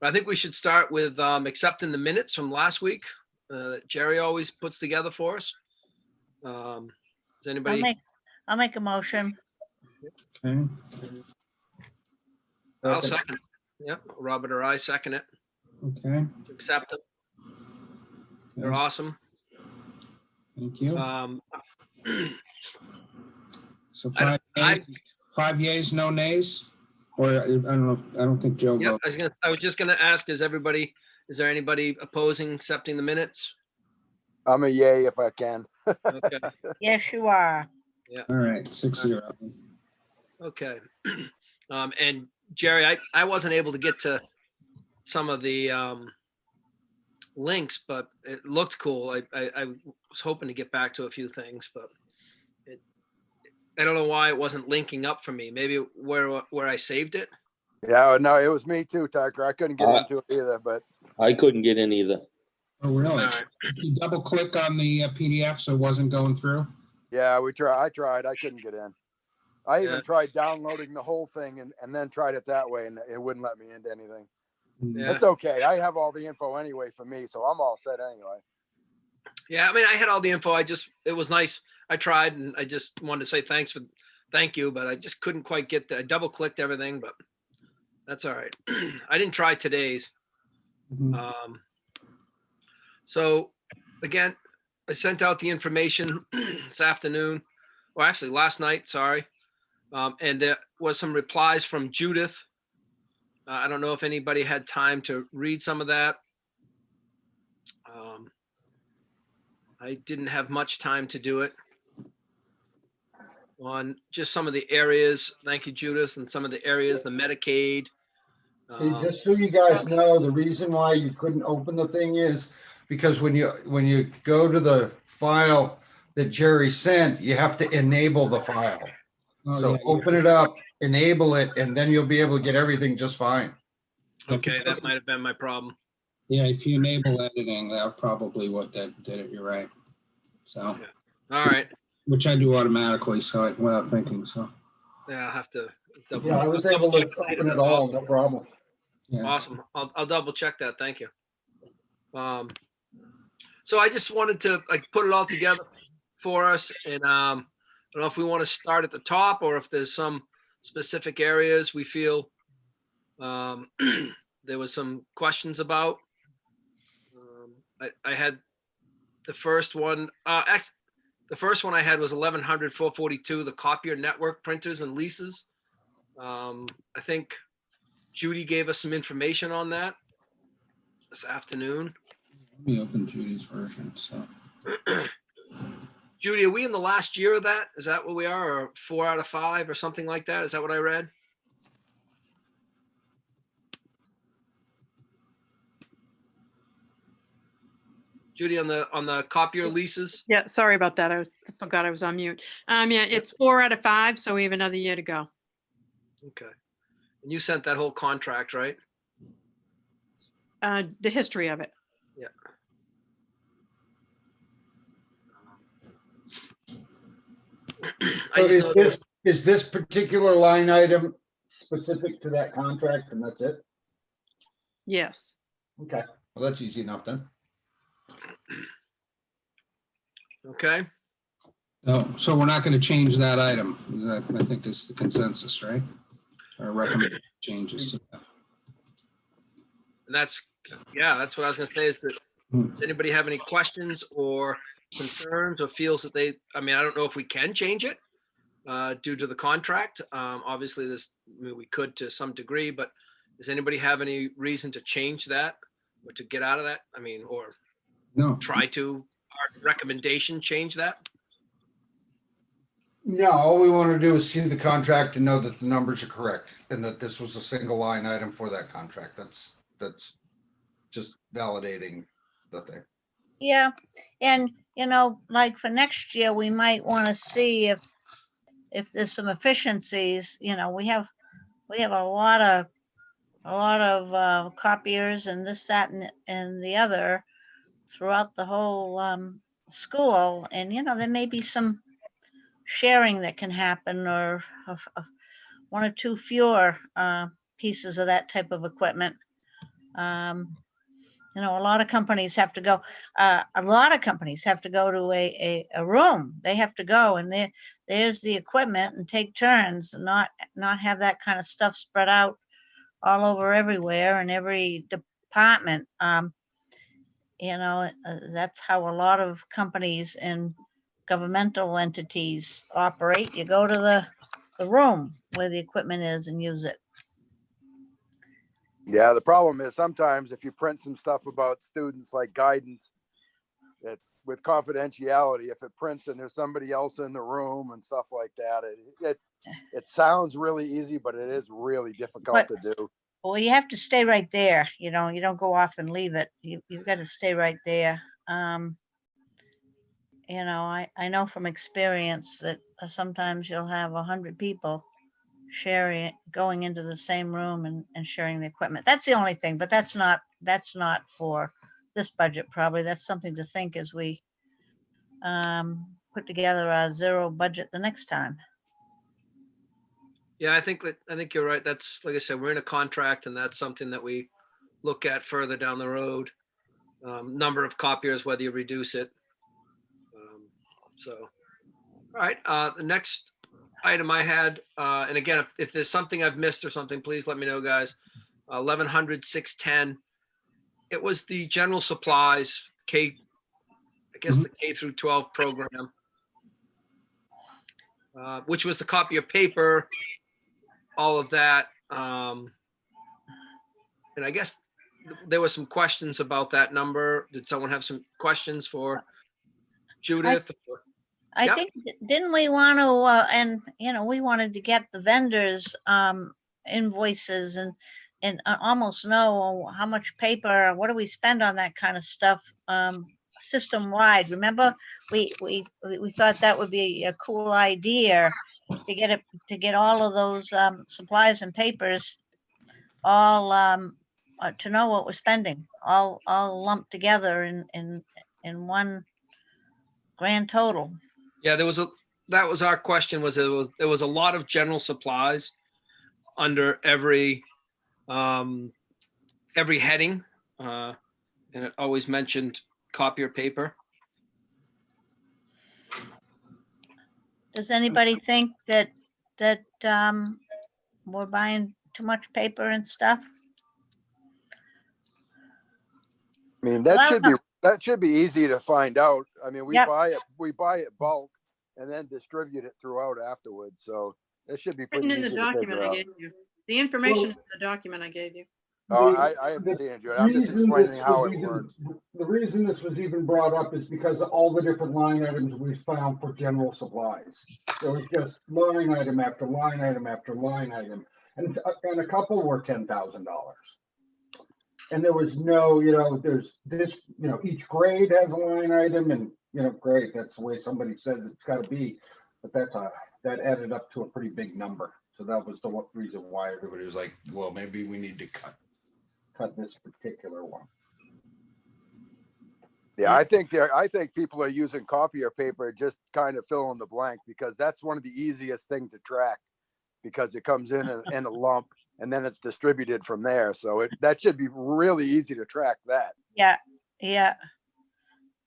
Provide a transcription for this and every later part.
I think we should start with accepting the minutes from last week that Jerry always puts together for us. Does anybody? I'll make a motion. Okay. I'll second. Yep, Robert or I second it. Okay. Accept them. They're awesome. Thank you. So five yeas, no nays, or I don't know. I don't think Joe Yep, voted. I was just gonna ask, is there anybody opposing accepting the minutes? I'm a yay if I can. Okay, Yes, you are. All right, 6-0. okay. And Jerry, I wasn't able to get to some of the links, but it looked cool. I was hoping to get back to a few things, but I don't know why it wasn't linking up for me. Maybe where I saved it. Yeah, no, it was me too, Tucker. I couldn't get into it either, but I couldn't get in either. Oh, really? All right. Did you double click on the PDF so it wasn't going through? yeah, I tried. I couldn't get in. I even Yeah. tried downloading the whole thing and then tried it that way, and it wouldn't let me into anything. Yeah. It's okay. I have all the info anyway for me, so I'm all set anyway. Yeah, I mean, I had all the info. It was nice. I tried, and I just wanted to say thank you, but I just couldn't quite get there. I double clicked everything, but that's all right. I didn't try today's. Mhm. So again, I sent out the information this afternoon, or actually last night, sorry. And there was some replies from Judith. I don't know if anybody had time to read some of that. I didn't have much time to do it on just some of the areas. Thank you, Judith. And some of the areas, the Medicaid. Hey, just so you guys know, the reason why you couldn't open the thing is because when you go to the file that Jerry sent, you have to enable the file. Oh, So yeah, open it up, enable it, and then you'll be able to get everything just fine. Okay, that might have been my problem. Yeah, if you enable editing, that's probably what that did it. You're right. So, All right. which I do automatically, so without thinking. So, Yeah, I'll have to double. Yeah, I was able to open it all, no problem. yeah. Awesome. I'll double check that. Thank you. So I just wanted to put it all together for us, and I don't know if we want to start at the top or if there's some specific areas we feel there was some questions about. I had the first one. The first one I had was 1100-442, the copier network printers and leases. I think Judy gave us some information on that this afternoon. Let me open Judy's version. So, Judy, are we in the last year of that? Is that what we are, or 4 out of 5 or something like that? Is that what I read? Judy, on the copier leases? Yeah, sorry about that. I forgot I was on mute. Yeah, it's 4 out of 5, so we have another year to go. Okay. And you sent that whole contract, right? The history of it. Yeah. So is this particular line item specific to that contract and that's it? Yes. Okay, well, that's easy enough then. Okay. so we're not going to change that item. I think is the consensus, right? Or recommend changes to that. And that's what I was going to say is that, does anybody have any questions or concerns or feels that I don't know if we can change it due to the contract. Obviously we could to some degree, but does anybody have any reason to change that or to get out of that? Or No. try to, our recommendation, change that? No, all we want to do is see the contract and know that the numbers are correct and that this was a single line item for that contract. That's just validating the thing. Yeah, and like for next year, we might want to see if there's some efficiencies. We have a lot of copiers and this, that, and the other throughout the whole school, and there may be some sharing that can happen, or one or two fewer pieces of that type of equipment. You know, a lot of companies have to go, a lot of companies have to go to a room. They have to go and there's the equipment and take turns, not have that kind of stuff spread out all over everywhere in every department. You know, that's how a lot of companies and governmental entities operate. You go to the room where the equipment is and use it. Yeah, the problem is sometimes if you print some stuff about students like guidance, that with confidentiality, if it prints and there's somebody else in the room and stuff like that, it sounds really easy, but it is really difficult to do. Well, you have to stay right there. You know, you don't go off and leave it. You've got to stay right there. You know, I know from experience that sometimes you'll have 100 people sharing, going into the same room and sharing the equipment. That's the only thing, but that's not for this budget. Probably that's something to think as we put together our zero budget the next time. Yeah, I think you're right. That's, like I said, we're in a contract, and that's something that we look at further down the road. Number of copiers, whether you reduce it. So, all right. The next item I had, and again, if there's something I've missed or something, please let me know, guys. 1100 610. It was the general supplies the K through 12 program, which was the copy of paper, all of that. And I guess there were some questions about that number. Did someone have some questions for Judith? I Yep. think, didn't we want to, and, you know, we wanted to get the vendors invoices and almost know how much paper, what do we spend on that kind of stuff system wide. Remember, we thought that would be a cool idea to get all of those supplies and papers all to know what we're spending, all lumped together in one grand total. Yeah, that was our question. There was a lot of general supplies under every heading, and it always mentioned copier paper. Does anybody think that we're buying too much paper and stuff? I mean, Well, that should be easy to find out. I mean, we Yep. buy it bulk and then distribute it throughout afterwards. So it should be pretty Written in easy the to document figure I out. gave you. The information is in the document I gave you. Oh, The- I haven't the seen it, Judy. I'm just reason explaining this how was it even- works. The reason this was even brought up is because of all the different line items we found for general supplies. There was just line item after line item after line item, and a couple were $10,000. And there was no, you know, there's this, you know, each grade has a line item, and, you know, great, that's the way somebody says it's got to be, but that added up to a pretty big number. So that was the reason why everybody was like, well, maybe we need to cut this particular one. Yeah, I think people are using copier paper, just kind of fill in the blank, because that's one of the easiest thing to track, because it comes in a lump and then it's distributed from there. So that should be really easy to track that. Yeah.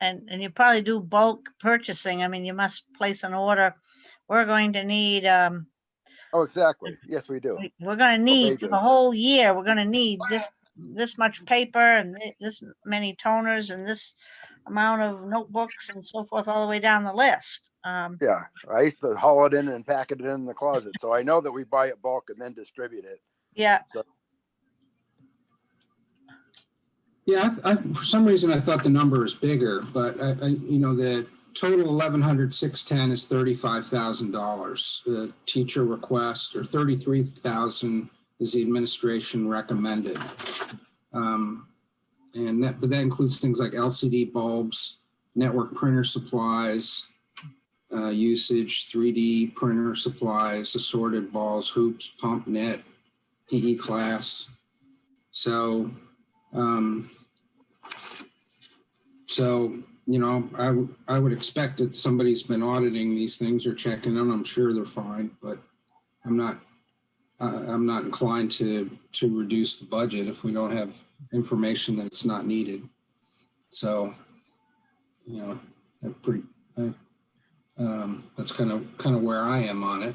And you probably do bulk purchasing. I mean, you must place an order. We're going to need, Oh, exactly. Yes, we do. we're going to need do. for the whole year, we're going to need this much paper and this many toners and this amount of notebooks and so forth, all the way down the list. Yeah, I used to haul it in and pack it in the closet. So I know that we buy it bulk and then distribute it. Yeah. So Yeah, for some reason I thought the number was bigger, but you know, the total 1100 610 is $35,000. The teacher request, or 33,000 is the administration recommended. And that includes things like LCD bulbs, network printer supplies, usage, 3D printer supplies, assorted balls, hoops, pump, net, PE class. So, you know, I would expect that somebody's been auditing these things or checking them. I'm sure they're fine, but I I'm not inclined to reduce the budget if we don't have information that's not needed. So, you know, that's kind of where I am on it.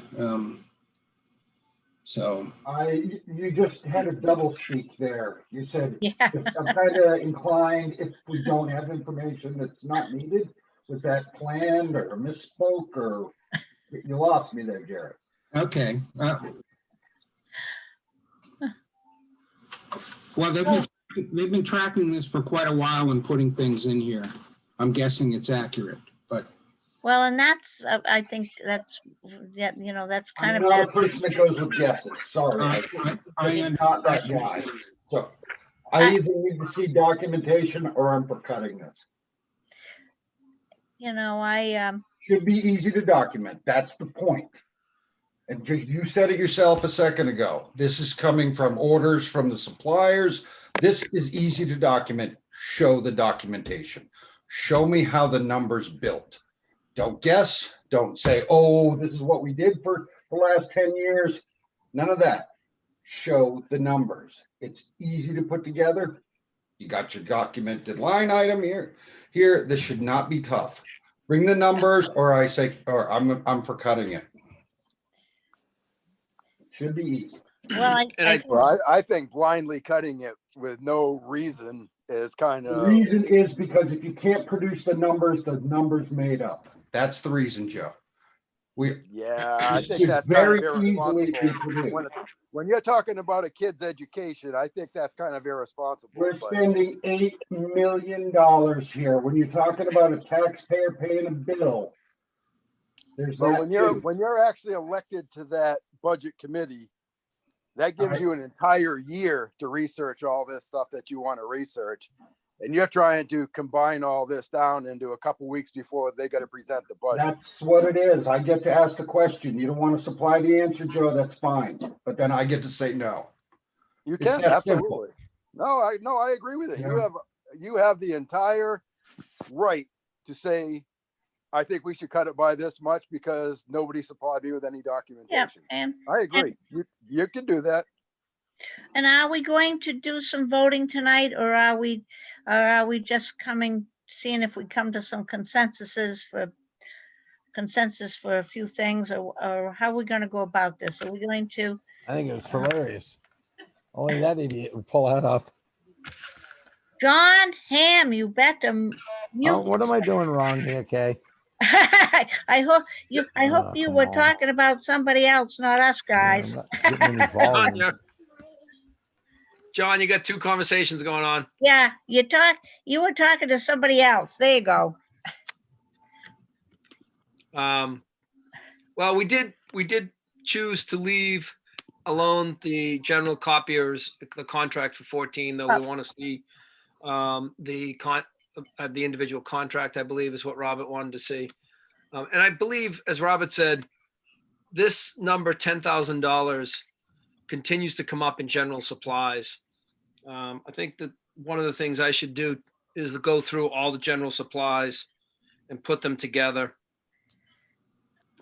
So You just had a double speak there. You said, Yeah. I'm kind of inclined if we don't have information that's not needed. Was that planned or misspoke, or you lost me there, Jerry? okay. Well, they've been tracking this for quite a while and putting things in here. I'm guessing it's accurate, but Well, and that's, I think that's, yeah, you know, that's kind I'm of, not a person that goes with guesses. Sorry. I'm not that guy. So I either need to see documentation or I'm for cutting this. you know, Should be easy to document. That's the point. And you said it yourself a second ago. This is coming from orders from the suppliers. This is easy to document. Show the documentation. Show me how the numbers built. Don't guess. Don't say, oh, this is what we did for the last 10 years. None of that. Show the numbers. It's easy to put together. You got your documented line item here. This should not be tough. Bring the numbers, or I'm for cutting it. Should be easy. well, And I I- think, Well, I think blindly cutting it with no reason is kind The of, reason is because if you can't produce the numbers made up. that's the reason, Joe. yeah, I This think could that's kind very of easily irresponsible. be produced. When you're talking about a kid's education, I think that's kind of irresponsible. We're but- spending $8 million here. When you're talking about a taxpayer paying a bill, there's But that too. when you're actually elected to that budget committee, that gives you an entire year to research all this stuff that you want to research. And you're trying to combine all this down into a couple weeks before they got to present the budget. That's what it is. I get to ask the question. You don't want to supply the answer, Joe, that's fine. But then I get to say no. You It's can, that simple. absolutely. No, I agree with it. Yeah. You have the entire right to say, I think we should cut it by this much because nobody supplied me with any yeah, documentation. and I agree. You can do that. are we going to do some voting tonight, or are we just seeing if we come to some consensus for a few things, or how are we going to go about this? Are we going to, I think it was hilarious. Only that idiot would pull that up. John Ham, you bet them. Oh, what am I doing wrong here, Kay? I hope you come were on. talking about somebody else, not us guys. I'm not getting any volume. John, you got two conversations going on. Yeah, you were talking to somebody else. There you go. Well, we did choose to leave alone the general copiers, the contract for 14, though we want to see the individual contract, I believe is what Robert wanted to see. And I believe, as Robert said, this number, $10,000, continues to come up in general supplies. I think that one of the things I should do is to go through all the general supplies and put them together.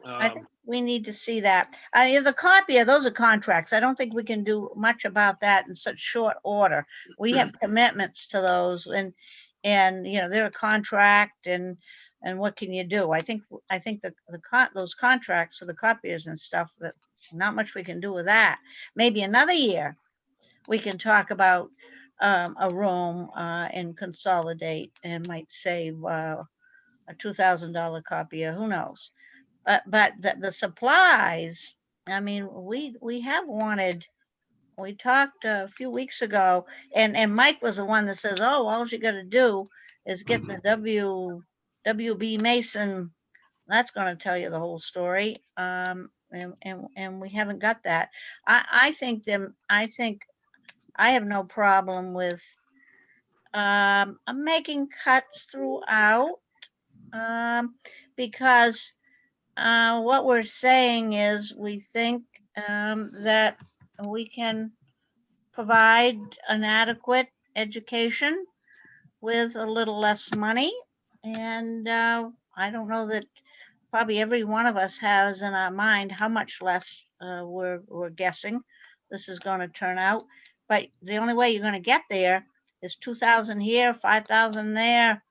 I think we need to see that. The copier, those are contracts. I don't think we can do much about that in such short order. We have commitments to those, and you know, they're a contract, and what can you do? I think that those contracts for the copiers and stuff, that not much we can do with that. Maybe another year we can talk about a room and consolidate, and might save a $2,000 copier. Who knows? But the supplies, I mean, we have wanted, we talked a few weeks ago, and Mike was the one that says, oh, all you got to do is get the WB Mason. That's going to tell you the whole story. And we haven't got that. I think I have no problem with making cuts throughout, because what we're saying is we think that we can provide an adequate education with a little less money. And I don't know that probably every one of us has in our mind how much less we're guessing this is going to turn out. But the only way you're going to get there is 2,000 here, 5,000 there,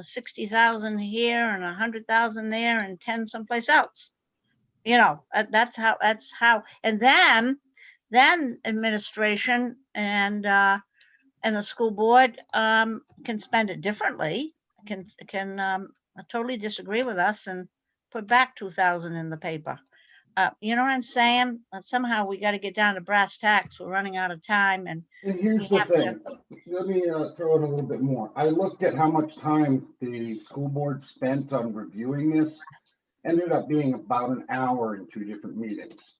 60,000 here, and 100,000 there, and 10 someplace else. You know, that's how. And then administration and the school board can spend it differently. Can totally disagree with us and put back 2,000 in the paper. You know what I'm saying? Somehow we got to get down to brass tacks. We're running out of time. And here's the thing. Let me throw in a little bit more. I looked at how much time the school board spent on reviewing this. Ended up being about an hour in 2 different meetings.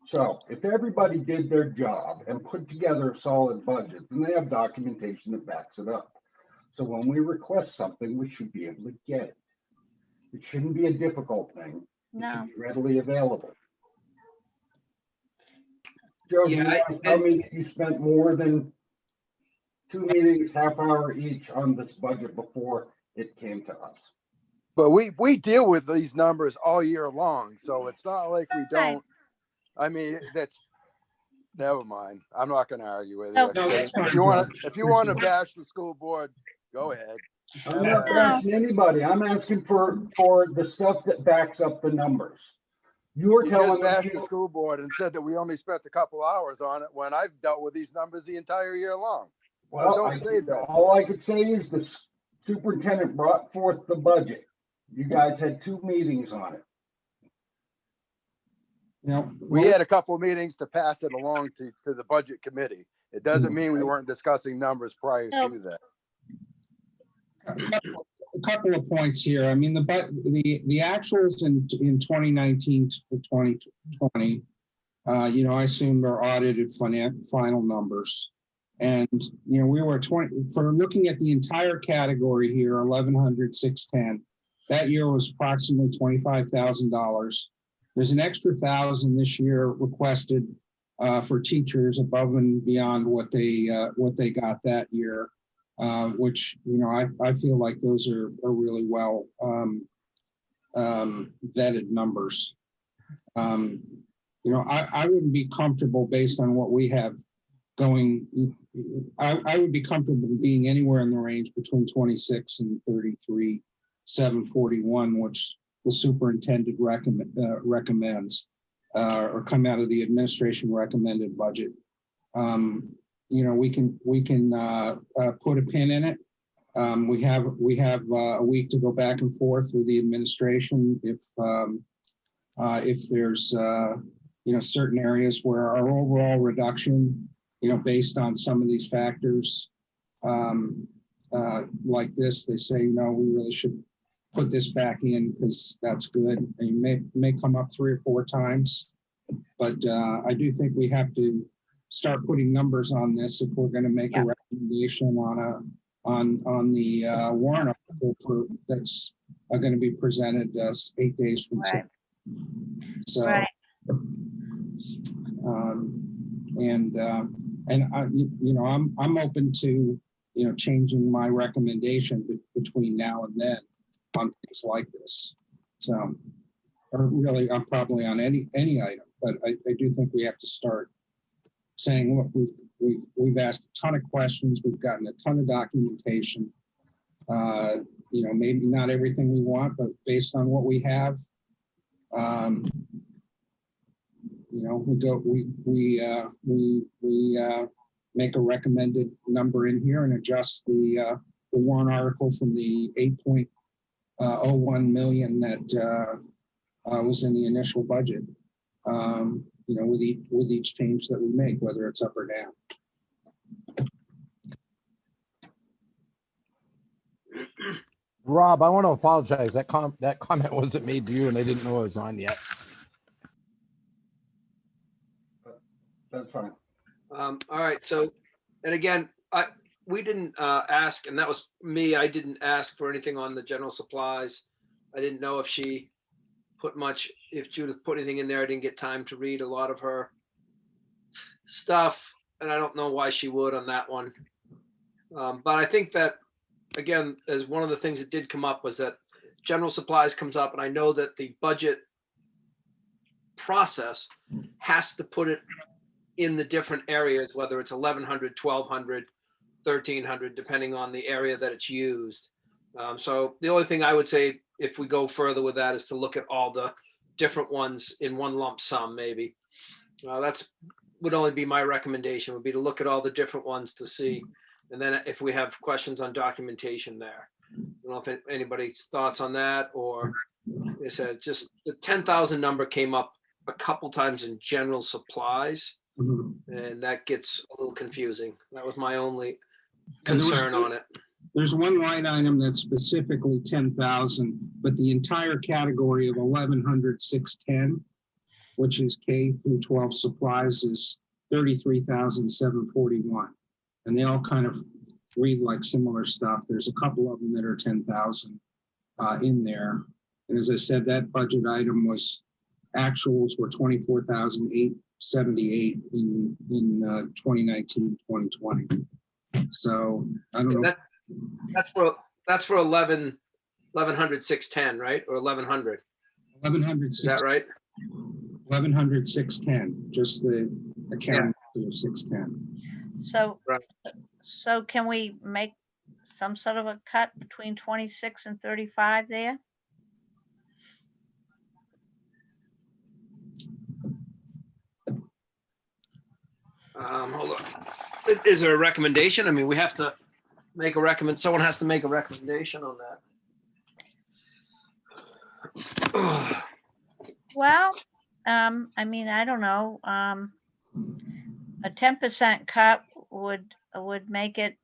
So if everybody did their job and put together a solid budget, then they have documentation that backs it up. So when we request something, we should be able to get it. It shouldn't be a difficult thing. It should be readily available. Joe, do you want to tell me that you spent more than 2 meetings, half hour each on this budget before it came to us? But we deal with these numbers all year long, so it's not like we don't. I mean, that's, never mind. I'm not going to argue with you. No, that's fine, If you want to bash the school board, go ahead. I'm not bashing anybody. I'm asking for the stuff that backs up the numbers. You're telling me bashed the school board and said that we only spent a couple hours on it when I've dealt with these numbers the entire year long. Well, so don't say that. All I could say is the superintendent brought forth the budget. You guys had 2 meetings on it. You know, we had a couple of meetings to pass it along to the budget committee. It doesn't mean we weren't discussing numbers prior to that. A couple of points here. I mean, the actuals in 2019 to 2020, you know, I assume they're audited final numbers. And, you know, we were for looking at the entire category here, 1,100, 610. That year was approximately $25,000. There's an extra 1,000 this year requested for teachers above and beyond what they got that year, which, you know, I feel like those are really well vetted numbers. You know, I wouldn't be comfortable based on what we have going. I would be comfortable being anywhere in the range between 26 and 33,741, which the superintendent recommends, or come out of the administration recommended budget. You know, we can put a pin in it. We have a week to go back and forth with the administration if there's you know, certain areas where our overall reduction, you know, based on some of these factors like this, they say, no, we really should put this back in because that's good. And you may come up 3 or 4 times, but I do think we have to start putting numbers on this if we're going to make a recommendation on the warrant article that's going to be presented 8 days from today. So, and I, you know, I'm open to, you know, changing my recommendation between now and then on things like this. So, or really, I'm probably on any item, but I do think we have to start saying, look, we've asked a ton of questions, we've gotten a ton of documentation. You know, maybe not everything we want, but based on what we have, you know, we make a recommended number in here and adjust the warrant article from the 8.01 million that was in the initial budget. You know, with each change that we make, whether it's up or down. Rob, I want to apologize. That comment wasn't made to you, and I didn't know it was on yet. That's fine. All right. So, and again, we didn't ask, and that was me. I didn't ask for anything on the general supplies. I didn't know if she put much, if Judith put anything in there. I didn't get time to read a lot of her stuff, and I don't know why she would on that one. But I think that, again, as one of the things that did come up was that general supplies comes up, and I know that the budget process has to put it in the different areas, whether it's 1,100, 1,200, 1,300, depending on the area that it's used. So the only thing I would say, if we go further with that, is to look at all the different ones in one lump sum, maybe. That's would only be my recommendation, would be to look at all the different ones to see. And then if we have questions on documentation there. I don't know if anybody's thoughts on that, or they said just the 10,000 number came up a couple times in general supplies, and that gets a little confusing. That was my only concern on it. There's one line item that's specifically 10,000, but the entire category of 1,100,610, which is K through 12 supplies, is 33,741, and they all kind of read like similar stuff. There's a couple of them that are 10,000 in there, and as I said, that budget item was actuals were 24,878 in 2019, 2020. So I don't know. That's for 1,100,610, right? Or 1,100. 1,100. Is that right? 1,100,610. Just the account of 610. So, Right. so can we make some sort of a cut between 26 and 35 there? Hold on. Is there a recommendation? I mean, we have to make a someone has to make a recommendation on that. Well, I mean, I don't know. A 10% cut would make it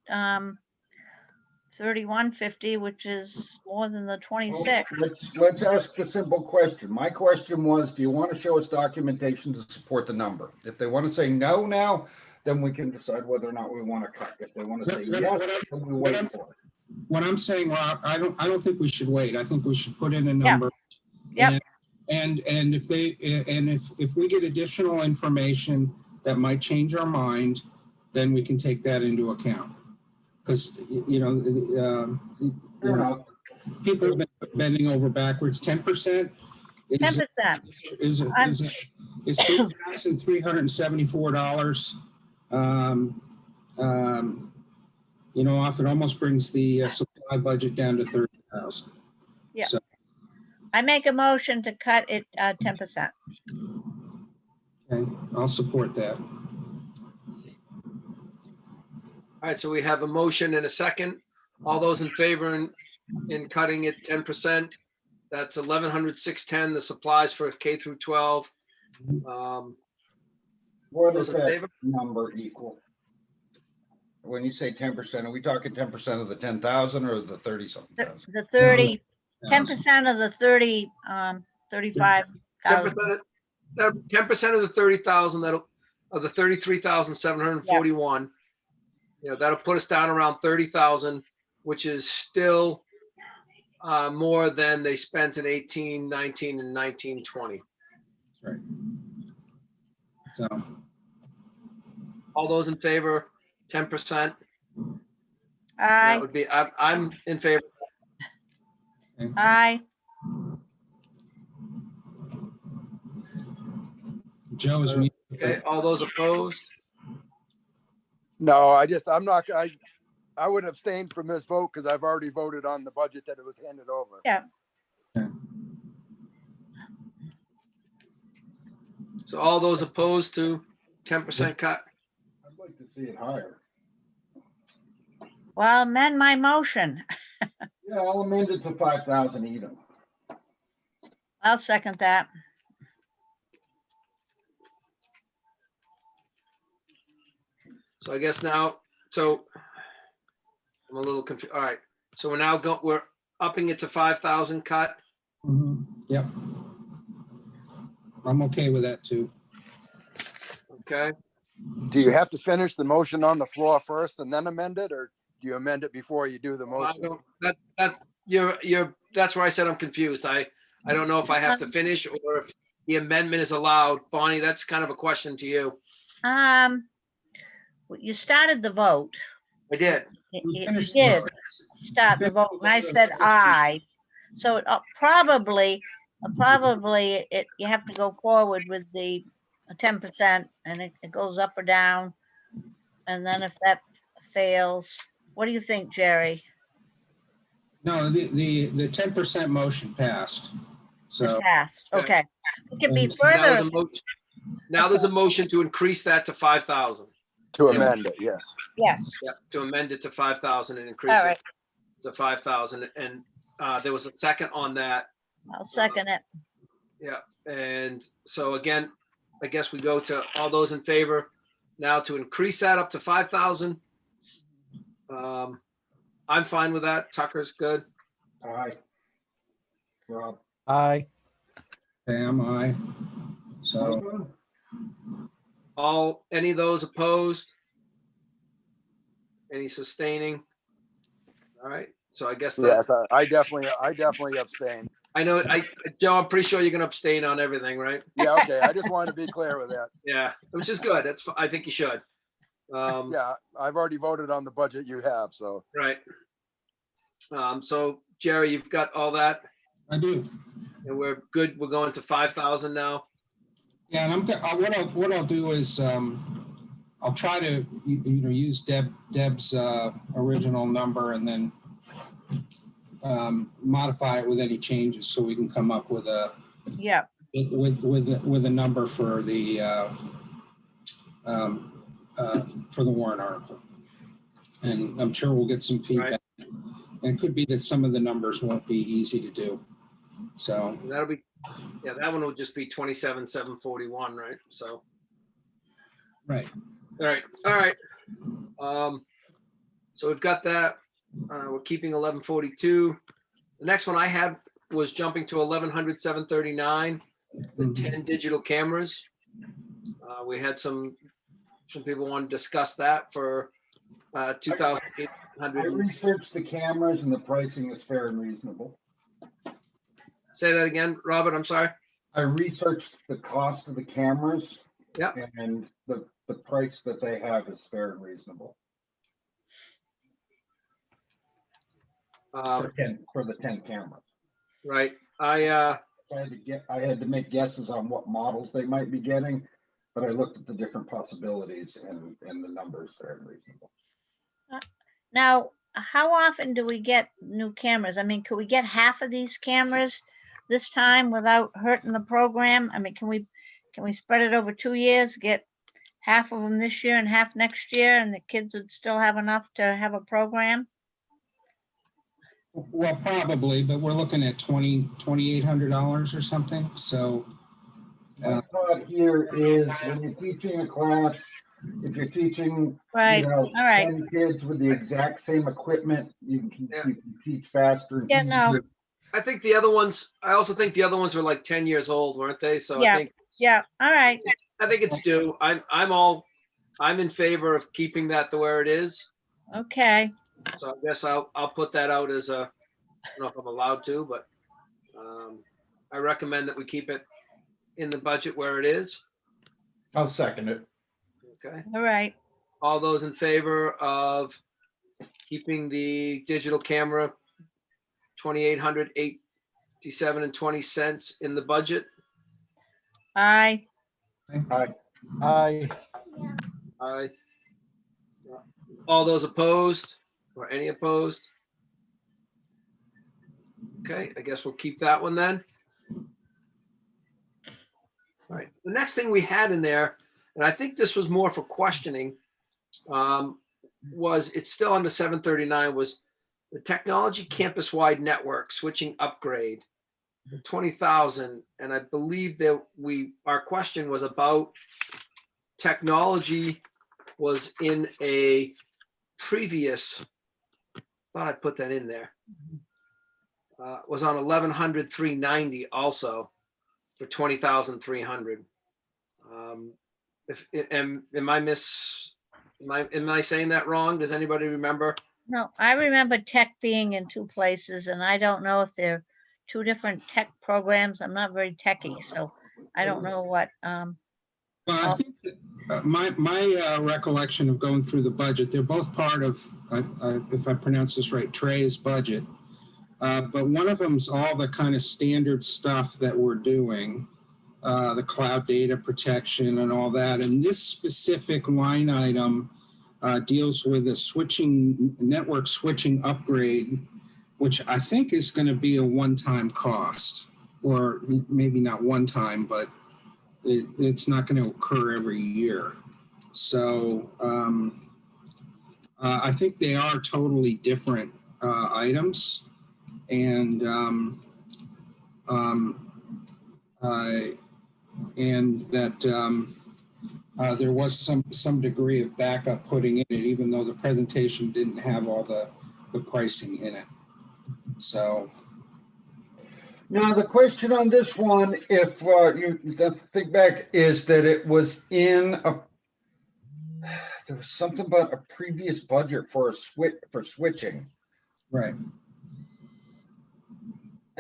3150, which is more than the 26. Let's ask the simple question. My question was, do you want to show us documentation to support the number? If they want to say no now, then we can decide whether or not we want to cut. If they want to say yes, then we wait for it. What I'm saying, Rob, I don't think we should wait. I think we should put in a number. Yep. And if we get additional information that might change our mind, then we can take that into account. Because people have been bending over backwards. 10%. 10%. Is $3,374. Off it almost brings the supply budget down to 30,000. Yeah. So, I make a motion to cut it 10%. okay, I'll support that. All right, so we have a motion and a second. All those in favor in cutting it 10%, that's 1,100,610, the supplies for K through 12. What does Those in that favor? number equal? When you say 10%, are we talking 10% of the 10,000 or the 30-something thousand? The 30, 10% of the 35,000. 10% of the 30,000, of the 33,741. That'll put us down around 30,000, which is still more than they spent in 18, 19, and 19, 20. That's right. So, All those in favor, 10%. That Aye, would be, I'm in favor. aye. Joe is me. Okay, all those opposed? No, I'm not, I would abstain from this vote because I've already voted on the budget that it was handed over. Yeah. So all those opposed to 10% cut? I'd like to see it higher. Well, amend my motion. Yeah, I'll amend it to 5,000 even. I'll second that. So I guess now, I'm a little confused. All right. So we're upping it to 5,000 cut. Yep. I'm okay with that too. Okay. Do you have to finish the motion on the floor first and then amend it, or do you amend it before you do the motion? That's where I said I'm confused. I don't know if I have to finish or if the amendment is allowed. Bonnie, that's kind of a question to you. You started the vote. I did. We You finished the did vote. start the vote, and I said aye. So it you have to go forward with the 10% and it goes up or down. And then if that fails, what do you think, Jerry? No, the 10% motion passed. It So passed. Okay. It could be And Now there's further. a motion. Now there's a motion to increase that to 5,000. To amend it, yes. Yes. Yeah, to amend it to 5,000 and increase All it right. to 5,000. And there was a second on that. I'll second it. Yeah. And so again, I guess we go to all those in favor now to increase that up to 5,000. I'm fine with that. Tucker's good. All right. Rob. Aye. Pam, aye. So Any of those opposed? Any sustaining? All right. So I guess that's, Yes, I definitely abstain. I know, Joe, I'm pretty sure you're going to abstain on everything, right? Yeah, okay. I just wanted to be clear with that. Yeah, which is good. I think you should. Yeah, I've already voted on the budget you have, so. Right. So Jerry, you've got all that I do. and we're good. We're going to 5,000 now. Yeah, and what I'll do is I'll try to use Deb's original number and then modify it with any changes so we can come up with a Yeah. with a number for the warrant article. And I'm sure we'll get some feedback. And it could be that some of the numbers won't be easy to do. So That'll be, yeah, that one will just be 27,741, right? So, right. all right. All right. So we've got that. We're keeping 1142. The next one I had was jumping to 1100, 739, the 10 digital cameras. We had some people want to discuss that for 2,800. I researched the cameras and the pricing is fair and reasonable. Say that again, Robert, I'm sorry. I researched the cost of the cameras. Yeah. And the price that they have is fair and reasonable. For the 10 cameras. Right. So I had to make guesses on what models they might be getting, but I looked at the different possibilities and the numbers fair and reasonable. Now, how often do we get new cameras? I mean, could we get half of these cameras this time without hurting the program? I mean, can we spread it over 2 years, get half of them this year and half next year, and the kids would still have enough to have a program? Well, probably, but we're looking at $2,800 or something. So My thought here is when you're teaching a class, if you're teaching, Right. All right. 10 kids with the exact same equipment, you can teach faster. And Yeah, no. easier. I think the other ones, I also think the other ones were like 10 years old, weren't they? So Yeah. I think All right. it's due. I'm in favor of keeping that to where it is. Okay. So I guess I'll put that out as I don't know if I'm allowed to, but I recommend that we keep it in the budget where it is. I'll second it. Okay. All right. All those in favor of keeping the digital camera 2,800, 87.20 cents in the budget? Aye. Aye. Aye. Aye. All those opposed or any opposed? Okay, I guess we'll keep that one then. All right, the next thing we had in there, and I think this was more for questioning, was it's still under 739, was the technology campus-wide network switching upgrade, 20,000. And I believe that our question was about technology was in a previous, thought I'd put that in there. Was on 1100, 390 also for 20,300. Am I saying that wrong? Does anybody remember? No, I remember tech being in two places, and I don't know if they're two different tech programs. I'm not very techy, so I don't know what. Well, I think that, my recollection of going through the budget, they're both part of, if I pronounce this right, Trey's budget. But one of them's all the kind of standard stuff that we're doing, the cloud data protection and all that. And this specific line item deals with a network switching upgrade, which I think is going to be a one-time cost, or maybe not one time, but it's not going to occur every year. So I think they are totally different items, and that there was some degree of backup putting in it, even though the presentation didn't have all the pricing in it. So Now, the question on this one, if you have to think back, is that it was there was something about a previous budget for switching, right.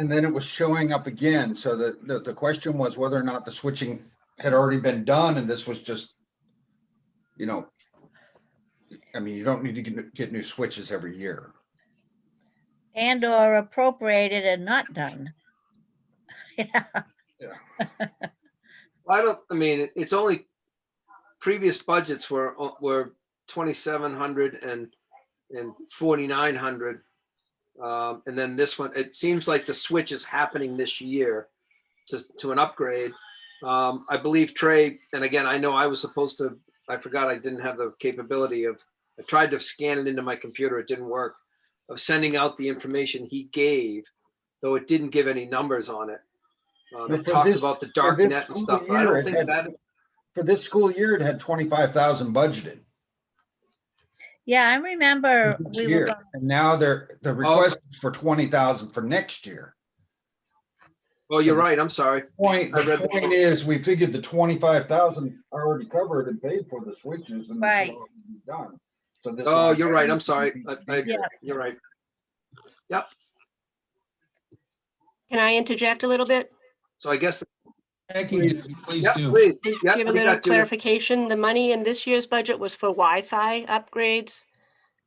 and then it was showing up again. So the question was whether or not the switching had already been done, and this was just, I mean, you don't need to get new switches every year. And or appropriated and not done. Yeah. I mean, it's only previous budgets were 2,700 and 4,900. And then this one, it seems like the switch is happening this year to an upgrade. I believe Trey, and again, I know I was supposed to, I forgot I didn't have the capability I tried to scan it into my computer. It didn't work, of sending out the information he gave, though it didn't give any numbers on it. It talked about the dark net and stuff. But I don't think for this school year, it had 25,000 budgeted. Yeah, I remember we were, and now the request is for 20,000 for next year. Oh, you're right. I'm sorry. The point is, we figured the 25,000 already covered and paid for the switches, and right. Done. So this. Oh, you're right. I'm sorry. Yeah. You're right. Yep. Can I interject a little bit? So I guess. Please do. Please. Yep, give a little clarification. The money in this year's budget was for Wi-Fi upgrades.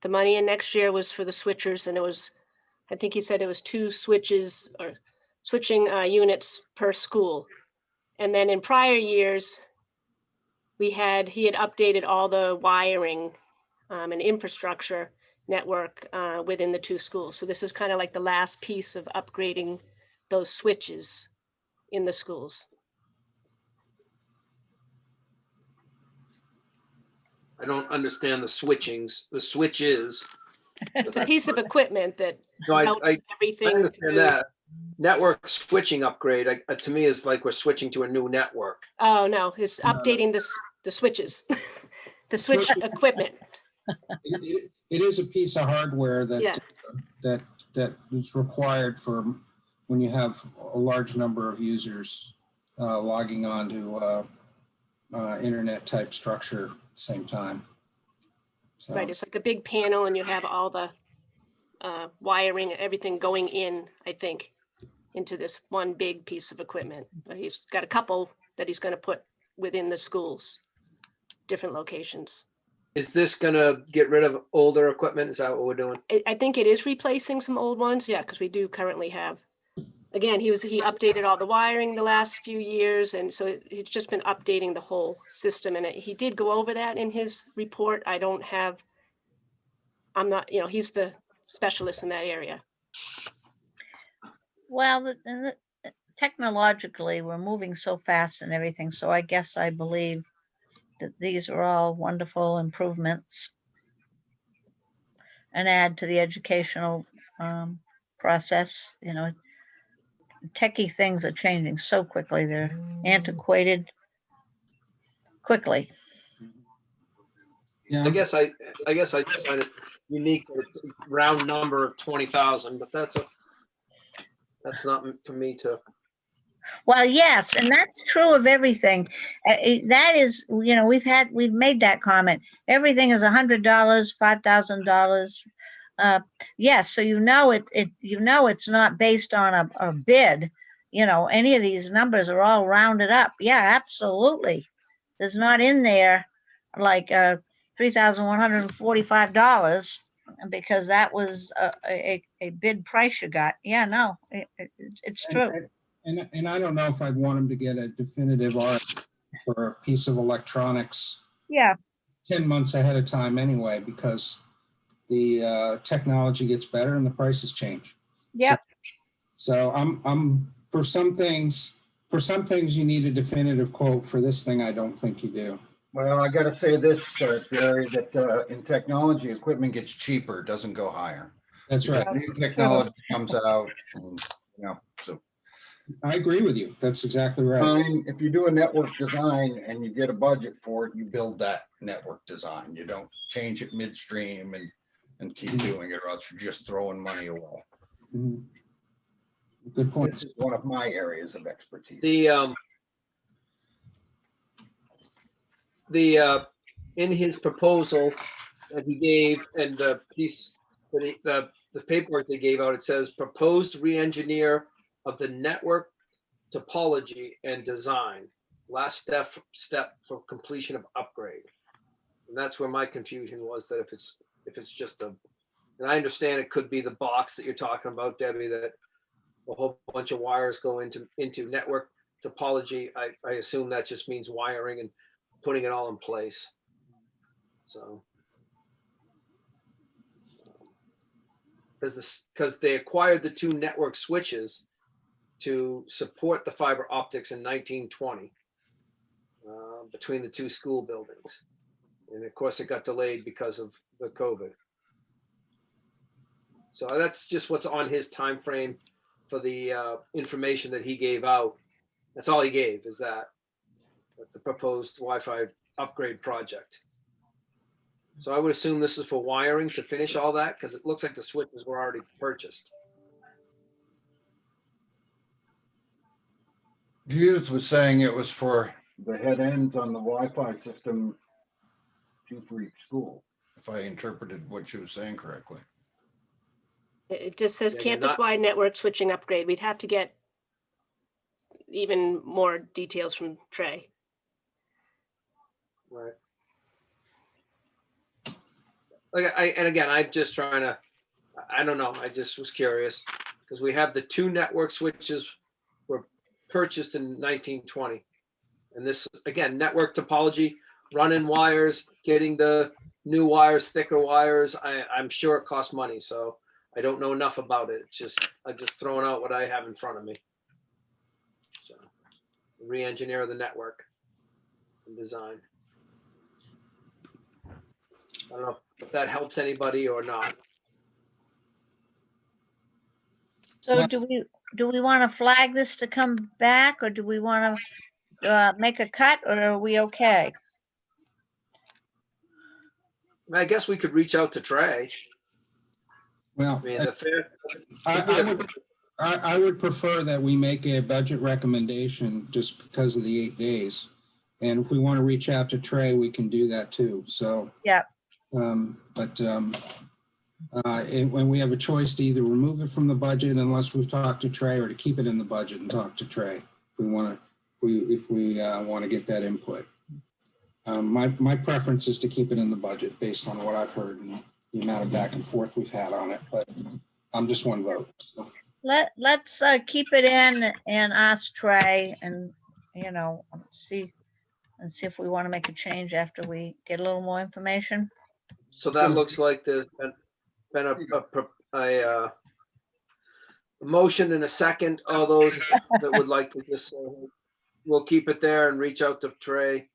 The money in next year was for the switchers, and it was, I think he said it was 2 switches or switching units per school. And then in prior years, he had updated all the wiring and infrastructure network within the 2 schools. So this is kind of like the last piece of upgrading those switches in the schools. I don't understand the switchings. The switches. It's a piece of equipment that I everything. I understand that. Network switching upgrade to me is like we're switching to a new network. Oh no, it's updating the switches, the switch equipment. It is a piece of hardware that is required for when you have a large number of users logging on to internet type structure at the same time. So. Right, it's like a big panel, and you have all the wiring, everything going in, I think, into this one big piece of equipment. But he's got a couple that he's going to put within the schools, different locations. Is this going to get rid of older equipment? Is that what we're doing? I think it is replacing some old ones. Yeah, because we do currently have. Again, he updated all the wiring the last few years, and so it's just been updating the whole system. And he did go over that in his report. I'm not, he's the specialist in that area. Well, technologically, we're moving so fast and everything. So I guess I believe that these are all wonderful improvements and add to the educational process. Techie things are changing so quickly. They're antiquated quickly. Yeah. I guess I find it unique that it's a round number of 20,000, but that's not for me to. Well, yes, and that's true of everything. That is, we've made that comment. Everything is $100, $5,000. Yes, so it's not based on a bid. Any of these numbers are all rounded up. Yeah, absolutely. There's not in there like $3,145. because that was a bid price you got. Yeah, no, it's true. And I don't know if I'd want him to get a definitive RFP for a piece of electronics Yeah, 10 months ahead of time anyway, because the technology gets better and the prices change. yep. So I'm for some things you need a definitive quote. For this thing, I don't think you do. Well, I gotta say this, Jerry, that in technology, equipment gets cheaper, it doesn't go higher. That's right. Because new technology comes out, and, so. I agree with you. That's exactly right. If you do a network design and you get a budget for it, you build that network design. You don't change it midstream and keep doing it, or else you're just throwing money away. Mhm. Good point. This is one of my areas of expertise. The in his proposal that he gave and the piece that the paperwork they gave out, it says proposed re-engineer of the network topology and design. Last step for completion of upgrade. And that's where my confusion was, that if it's just and I understand it could be the box that you're talking about, Debbie, that a whole bunch of wires go into network topology. I assume that just means wiring and putting it all in place. So, because they acquired the 2 network switches to support the fiber optics in 1920 between the 2 school buildings. And of course it got delayed because of the COVID. So that's just what's on his time frame for the information that he gave out. That's all he gave, is that the proposed Wi-Fi upgrade project. So I would assume this is for wiring to finish all that, because it looks like the switches were already purchased. Judith was saying it was for the head ends on the Wi-Fi system, 2 for each school, if I interpreted what she was saying correctly. It just says Yeah, campus-wide network switching upgrade. We'd have to get even more details from Trey. Right. And again, I'm just trying to, I don't know. I just was curious because we have the 2 network switches were purchased in 1920. And this, again, network topology, running wires, getting the new wires, thicker wires. I'm sure it costs money. So I don't know enough about it. It's just, I'm just throwing out what I have in front of me. So re-engineer the network and design. I don't know if that helps anybody or not. So do we want to flag this to come back, or do we want to make a cut, or are we okay? I guess we could reach out to Trey. Well, I mean, the fair. I would prefer that we make a budget recommendation just because of the 8 days. And if we want to reach out to Trey, we can do that too. So, Yeah. When we have a choice to either remove it from the budget unless we've talked to Trey, or to keep it in the budget and talk to Trey if we want to get that input. My preference is to keep it in the budget based on what I've heard and the amount of back and forth we've had on it, but I'm just one vote. So. Let's keep it in and ask Trey, and see if we want to make a change after we get a little more information. So that looks like there's been a motion and a second. All those that would like to just, we'll keep it there and reach out to Trey.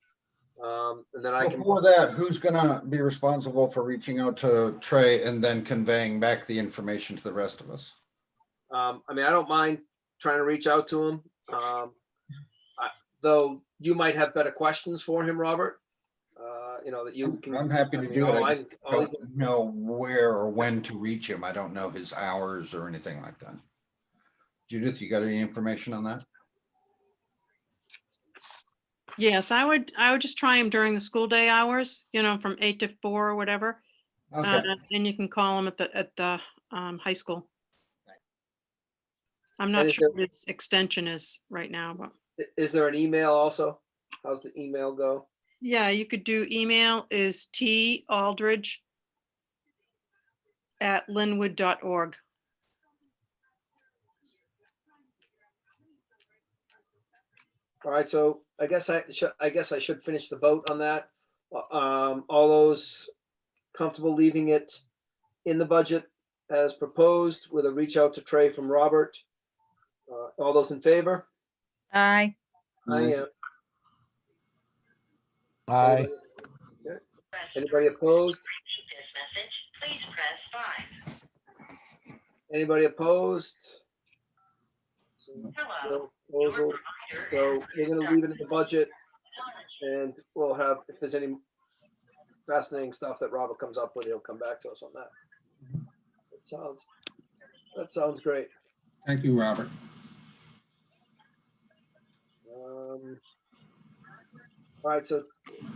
And then I can. Before that, who's gonna be responsible for reaching out to Trey and then conveying back the information to the rest of us? I mean, I don't mind trying to reach out to him. Though you might have better questions for him, Robert. That you can. I'm happy to do it. I just I'll don't know where or when to reach him. I don't know his hours or anything like that. Judith, you got any information on that? Yes, I would just try him during the school day hours, from 8 to 4 or whatever. Okay. And you can call him at the high school. I'm not is sure there- what its extension is right now, but Is there an email also? How's the email go? yeah, you could do email is T Aldridge Lin-Wood.org. All right, so I guess I should finish the vote on that. All those comfortable leaving it in the budget as proposed with a reach out to Trey from Robert. All those in favor? Aye. I am. Aye. Anybody opposed? Anybody opposed? No proposals. So we're gonna leave it in the budget, and we'll have, if there's any fascinating stuff that Robert comes up with, he'll come back to us on that. That sounds great. Thank you, Robert. All right, so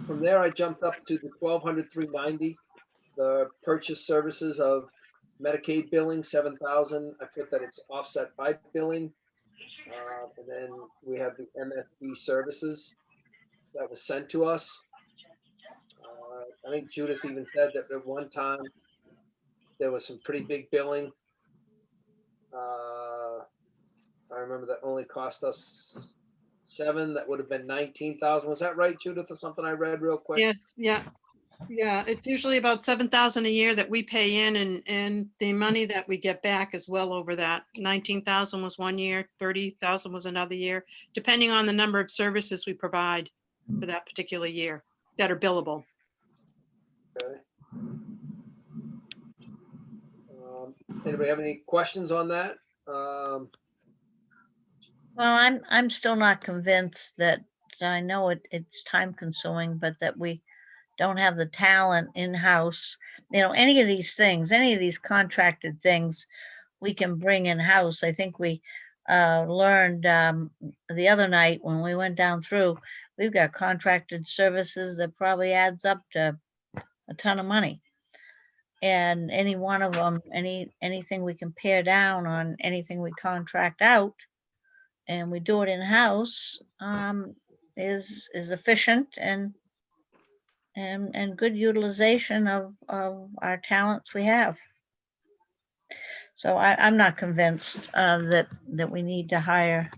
from there, I jumped up to the 1,200, the purchase services of Medicaid billing, 7,000. I put that it's offset by billing. And then we have the MSB services that was sent to us. I think Judith even said that at one time there was some pretty big billing. I remember that only cost us $7,000. That would have been 19,000. Was that right, Judith, or something I read real quick? Yeah. It's usually about 7,000 a year that we pay in, and the money that we get back is well over that. 19,000 was one year, 30,000 was another year, depending on the number of services we provide for that particular year that are billable. Okay. Anybody have any questions on that? Well, I'm still not convinced that, I know it's time consuming, but that we don't have the talent in-house. Any of these things, any of these contracted things we can bring in-house. I think we learned the other night when we went down through, we've got contracted services that probably adds up to a ton of money. And any one of them, anything we can pare down on, anything we contract out and we do it in-house, is efficient and good utilization of our talents we have. So I'm not convinced that we need to hire.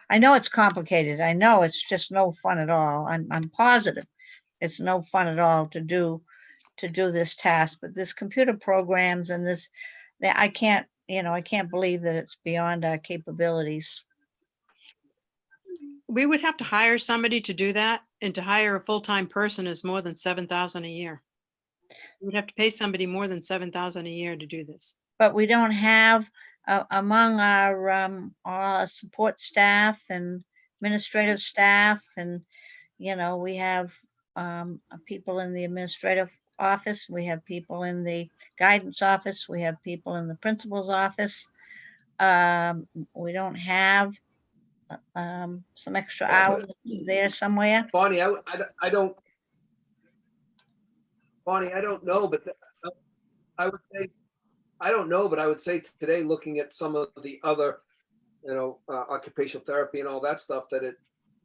I know it's complicated. I know it's just no fun at all. I'm positive it's no fun at all to do this task, but this computer programs and this, I can't believe that it's beyond our capabilities. We would have to hire somebody to do that, and to hire a full-time person is more than 7,000 a year. We'd have to pay somebody more than 7,000 a year to do this. But we don't have among our support staff and administrative staff, and we have people in the administrative office, we have people in the guidance office, we have people in the principal's office. We don't have some extra hours there somewhere. Bonnie, I don't know, but I would say, I don't know, but I would say today, looking at some of the other, occupational therapy and all that stuff, that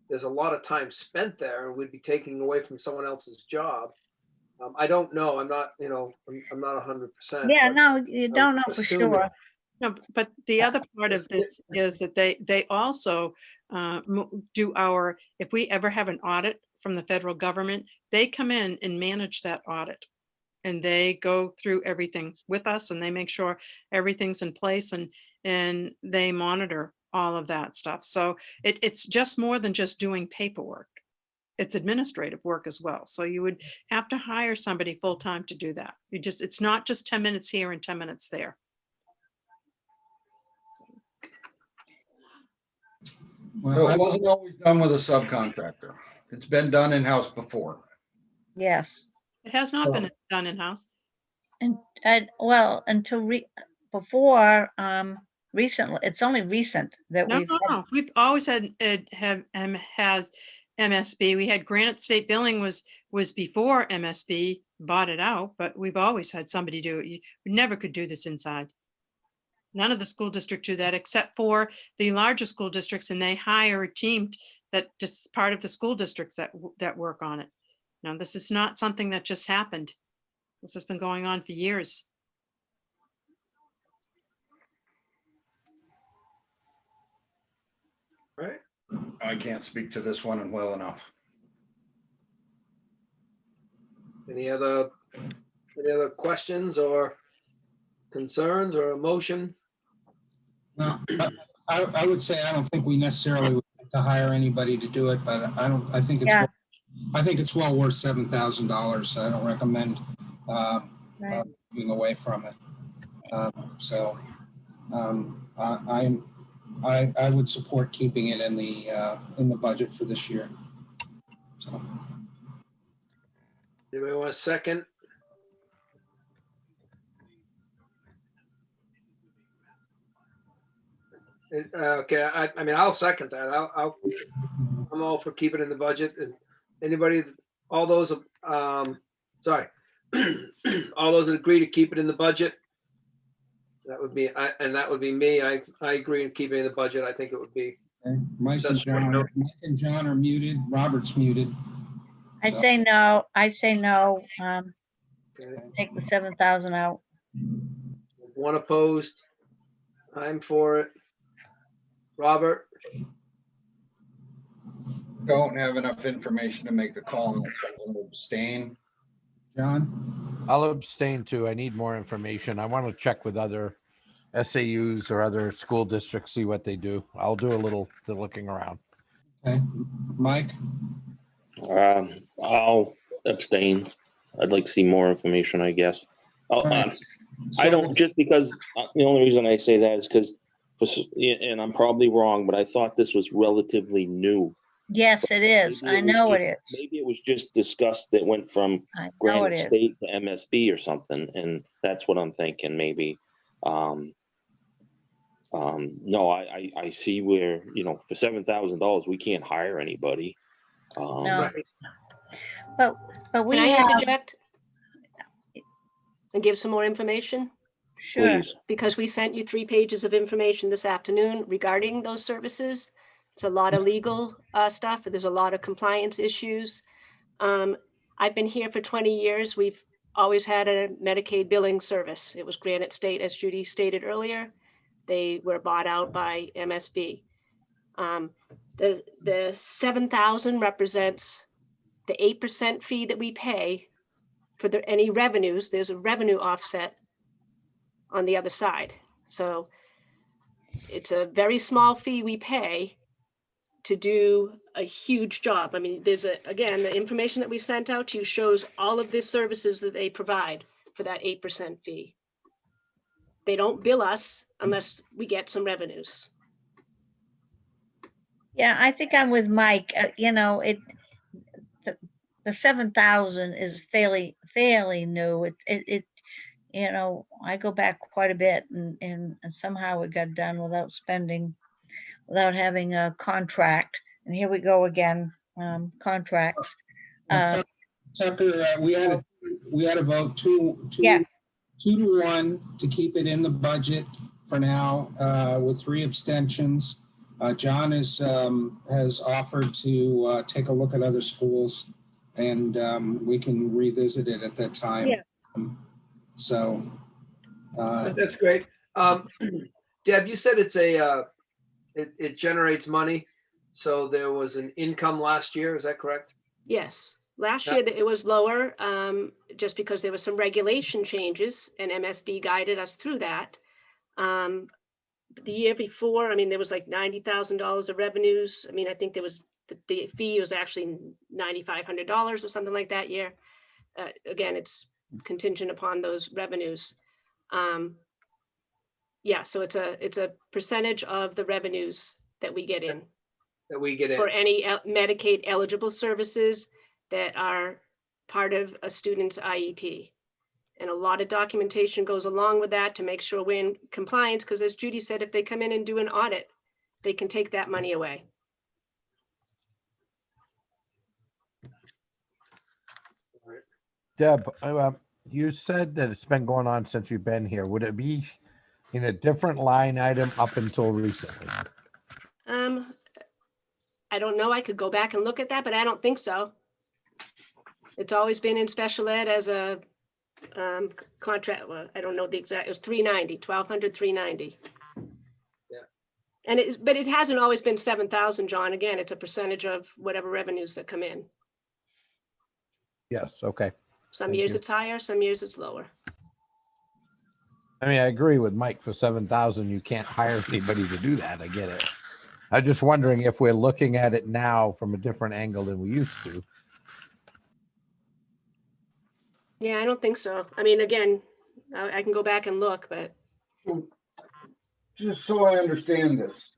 there's a lot of time spent there and we'd be taking away from someone else's job. I don't know. I'm not, I'm not 100%. Yeah, no, you don't know for sure. No, but the other part of this is that they also do if we ever have an audit from the federal government, they come in and manage that audit. And they go through everything with us and they make sure everything's in place, and they monitor all of that stuff. So it's just more than just doing paperwork. It's administrative work as well. So you would have to hire somebody full-time to do that. It's not just 10 minutes here and 10 minutes there. So it wasn't always done with a subcontractor. It's been done in-house before. Yes. It has not been done in-house. And well, until before recently, it's only recent that No. We've always had has MSB. We had Granite State Billing was before MSB bought it out, but we've always had somebody do it. We never could do this inside. None of the school districts do that except for the larger school districts, and they hire a team that just part of the school districts that work on it. Now, this is not something that just happened. This has been going on for years. Right. I can't speak to this one well enough. Any other questions or concerns or emotion? No, I would say I don't think we necessarily would have to hire anybody to do it, but I think it's, Yeah. I think it's well worth $7,000. So I don't recommend Right. moving away from it. I would support keeping it in the budget for this year. So. Anybody want a second? Okay, I mean, I'll second that. I'm all for keeping it in the budget. And anybody, all those, sorry, all those that agree to keep it in the budget, that would be, and that would be me. I agree in keeping it in the budget. I think it would be. Okay. Mike and John are muted. Robert's muted. I say no. I say no. Okay. Take the 7,000 out. One opposed. I'm for it. Robert? Don't have enough information to make a call. I'm going to abstain. John? I'll abstain too. I need more information. I want to check with other SAUs or other school districts, see what they do. I'll do a little looking around. Okay. Mike? I'll abstain. I'd like to see more information, I guess. Right. I don't, just because, the only reason I say that is because, and I'm probably wrong, but I thought this was relatively new. Yes, it is. Maybe I know it just- is. Maybe it was just discussed that went from I know it Granite is. State to MSB or something, and that's what I'm thinking, maybe. No, I see where, for $7,000, we can't hire anybody. No. But we Can I have, interject? And give some more information? sure. Please. Because we sent you 3 pages of information this afternoon regarding those services. It's a lot of legal stuff. There's a lot of compliance issues. I've been here for 20 years. We've always had a Medicaid billing service. It was Granite State, as Judy stated earlier. They were bought out by MSB. The 7,000 represents the 8% fee that we pay for any revenues. There's a revenue offset on the other side. So it's a very small fee we pay to do a huge job. I mean, again, the information that we sent out to you shows all of the services that they provide for that 8% fee. They don't bill us unless we get some revenues. Yeah, I think I'm with Mike. The 7,000 is fairly new. I go back quite a bit and somehow it got done without having a contract. And here we go again, contracts. Tucker, we had a vote Yes, 2-1 to keep it in the budget for now, with 3 abstentions. John has offered to take a look at other schools, and we can revisit it at that time. Yeah. So That's great. Deb, you said it generates money. So there was an income last year. Is that correct? Yes, last year it was lower, just because there was some regulation changes and MSB guided us through that. The year before, I mean, there was like $90,000 of revenues. I mean, I think there was, the fee was actually $9,500 or something like that year. Again, it's contingent upon those revenues. Yeah, so it's a percentage of the revenues that we get in. That we get in. For any Medicaid eligible services that are part of a student's IEP. And a lot of documentation goes along with that to make sure we're in compliance, because as Judy said, if they come in and do an audit, they can take that money away. Deb, you said that it's been going on since you've been here. Would it be in a different line item up until recently? I don't know. I could go back and look at that, but I don't think so. It's always been in special ed as a contract. Well, I don't know the exact, it was $390, $1,200, $390. Yeah. And but it hasn't always been 7,000, John. Again, it's a percentage of whatever revenues that come in. Yes, okay. Some Thank years you. it's higher, some years it's lower. I mean, I agree with Mike. For 7,000, you can't hire anybody to do that. I get it. I'm just wondering if we're looking at it now from a different angle than we used to. Yeah, I don't think so. I mean, again, I can go back and look, but So, just so I understand this,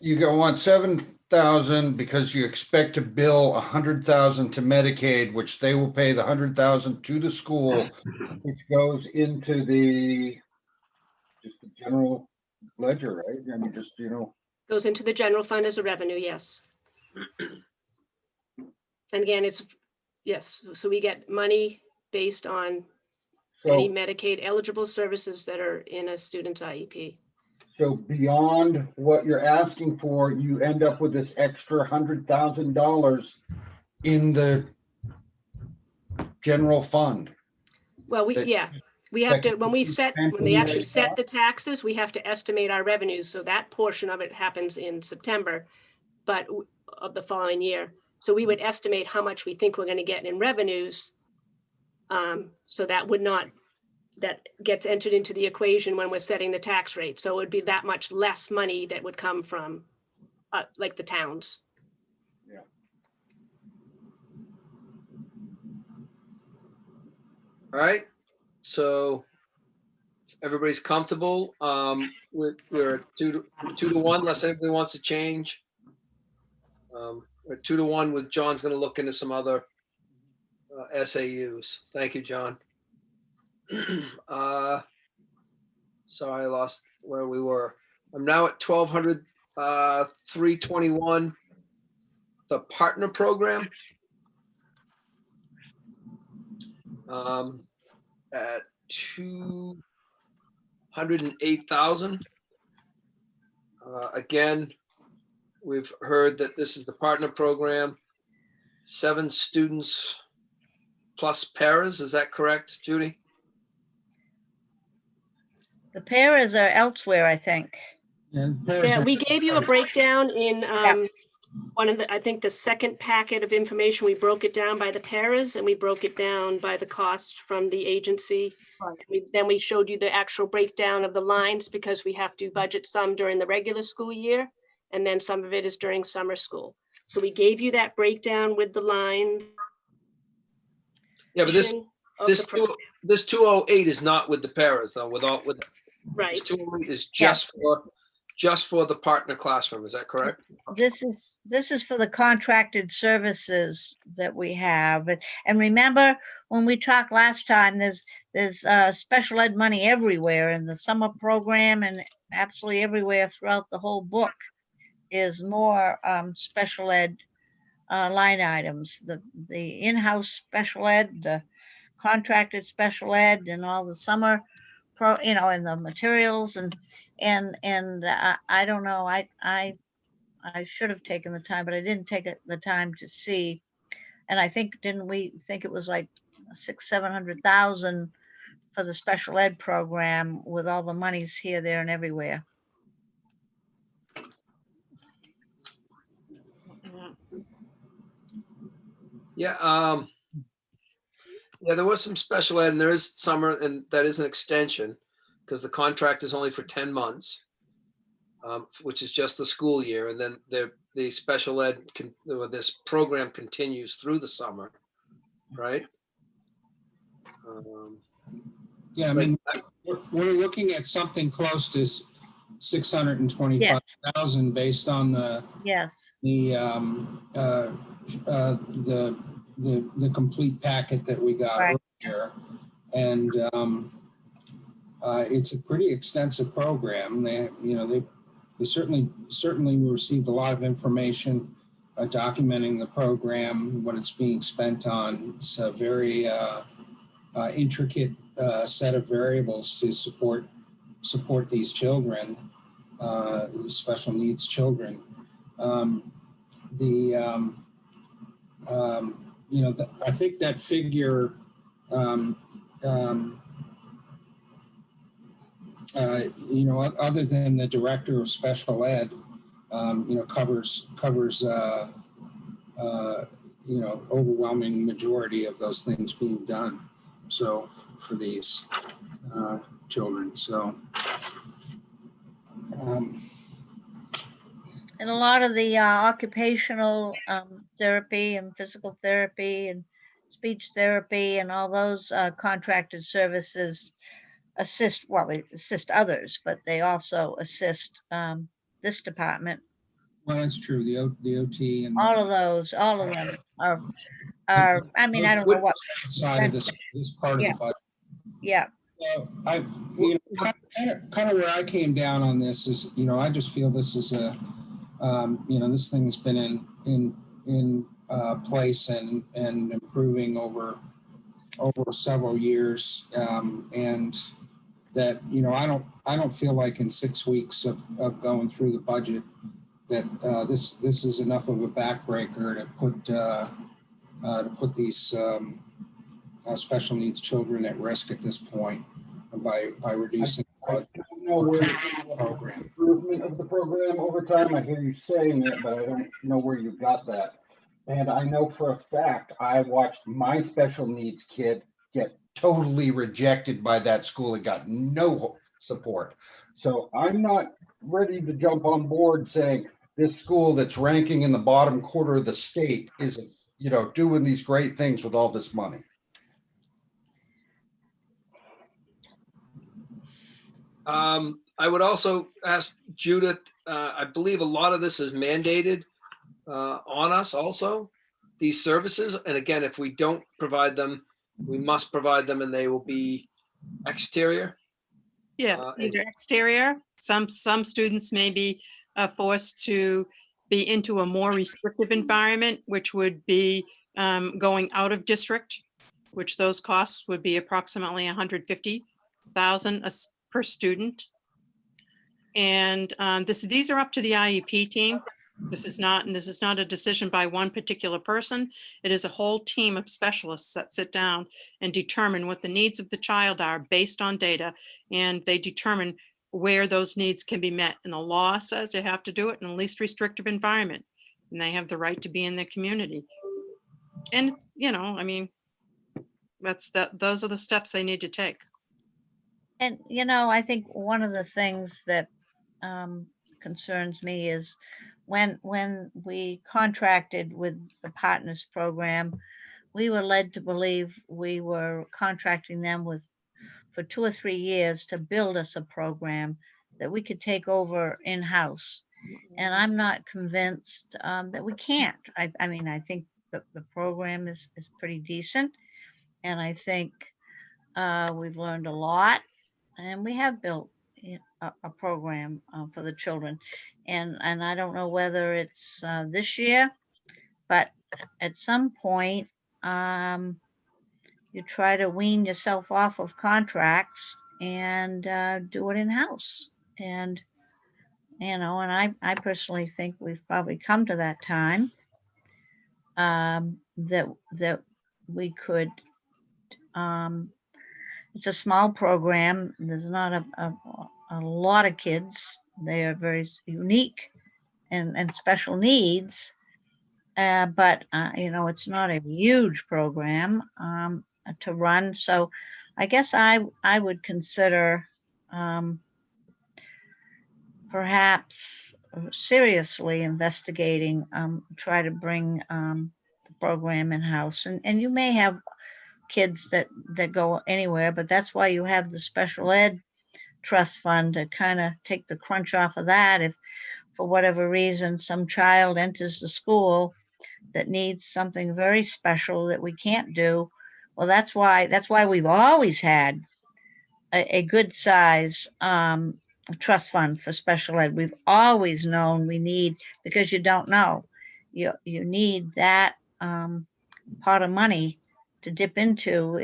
you want 7,000 because you expect to bill 100,000 to Medicaid, which they will pay the 100,000 to the school, which goes into just the general ledger, right? I mean, just, goes into the general fund as a revenue, yes. And again, it's, yes, so we get money based on any so, Medicaid eligible services that are in a student's IEP. so beyond what you're asking for, you end up with this extra $100,000 in the general fund. Well, That- we have that to, when we set, when they potentially actually right set now? the taxes, we have to estimate our revenues. So that portion of it happens in September, but of the following year. So we would estimate how much we think we're going to get in revenues. So that gets entered into the equation when we're setting the tax rate. So it would be that much less money that would come from like the towns. All right, so everybody's comfortable. We're 2-1 unless anybody wants to change. We're 2-1 with John's going to look into some other SAUs. Thank you, John. Sorry, I lost where we were. I'm now at 1,200, 321. The partner program. At 208,000. Again, we've heard that this is the partner program. 7 students plus paras. Is that correct, Judy? The paras are elsewhere, I think. Yeah, we gave you a breakdown in one of the, I think the second packet of information, we broke it down by the paras and we broke it down by the cost from the agency. Then we showed you the actual breakdown of the lines because we have to budget some during the regular school year and then some of it is during summer school. So we gave you that breakdown with the lines. Yeah, but this 208 is not with the paras though. Right. This 208 is just for the partner classroom. Is that correct? This is for the contracted services that we have. And remember when we talked last time, there's special ed money everywhere in the summer program and absolutely everywhere throughout the whole book is more special ed line items. The in-house special ed, the contracted special ed, and all the summer and the materials and I don't know. I should have taken the time, but I didn't take the time to see. And I think, didn't we think it was like 600,000-700,000 for the special ed program with all the monies here, there, and everywhere? Yeah. Yeah, there was some special ed and there is summer and that is an extension because the contract is only for 10 months, which is just the school year. And then the special ed, this program continues through the summer, right? Yeah, I mean, we're looking at something close to 625,000 based on the complete packet that we got earlier, and it's a pretty extensive program. They certainly received a lot of information documenting the program, what it's being spent on. It's a very intricate set of variables to support these children, special needs children. I think that figure, other than the director of special ed, covers overwhelming majority of those things being done. So for these children, so. And a lot of the occupational therapy and physical therapy and speech therapy and all those contracted services they assist others, but they also assist this department. Well, that's true. The OT and All of them are, I mean, I don't know what. side of this part of the budget. Yeah. So kind of where I came down on this is, I just feel this is a, this thing's been in place and improving over several years, and that I don't feel like in 6 weeks of going through the budget that this is enough of a backbreaker to put these special needs children at risk at this point by reducing. I don't know where the improvement of the program over time. I hear you saying it, but I don't know where you got that. And I know for a fact I watched my special needs kid get totally rejected by that school. It got no support. So I'm not ready to jump on board saying this school that's ranking in the bottom quarter of the state is, doing these great things with all this money. I would also ask Judith, I believe a lot of this is mandated on us also, these services. And again, if we don't provide them, we must provide them and they will be exterior. Yeah, either exterior. Some students may be forced to be into a more restrictive environment, which would be going out of district, which those costs would be approximately $150,000 per student. And these are up to the IEP team. This is not a decision by one particular person. It is a whole team of specialists that sit down and determine what the needs of the child are based on data, and they determine where those needs can be met. And the law says they have to do it in the least restrictive environment, and they have the right to be in their community. And those are the steps they need to take. And I think one of the things that concerns me is when we contracted with the Partners Program, we were led to believe we were contracting them for 2 or 3 years to build us a program that we could take over in-house. And I'm not convinced that we can't. I mean, I think the program is pretty decent. And I think we've learned a lot. And we have built a program for the children. And I don't know whether it's this year, but at some point, you try to wean yourself off of contracts and do it in-house. And, and I personally think we've probably come to that time that we could, it's a small program. There's not a lot of kids. They are very unique and special needs. But it's not a huge program to run. So I guess I would consider perhaps seriously investigating, try to bring the program in-house. And you may have kids that go anywhere, but that's why you have the special ed trust fund to kind of take the crunch off of that. If for whatever reason some child enters the school that needs something very special that we can't do, well, that's why we've always had a good size trust fund for special ed. We've always known we need, because you don't know, you need that pot of money to dip into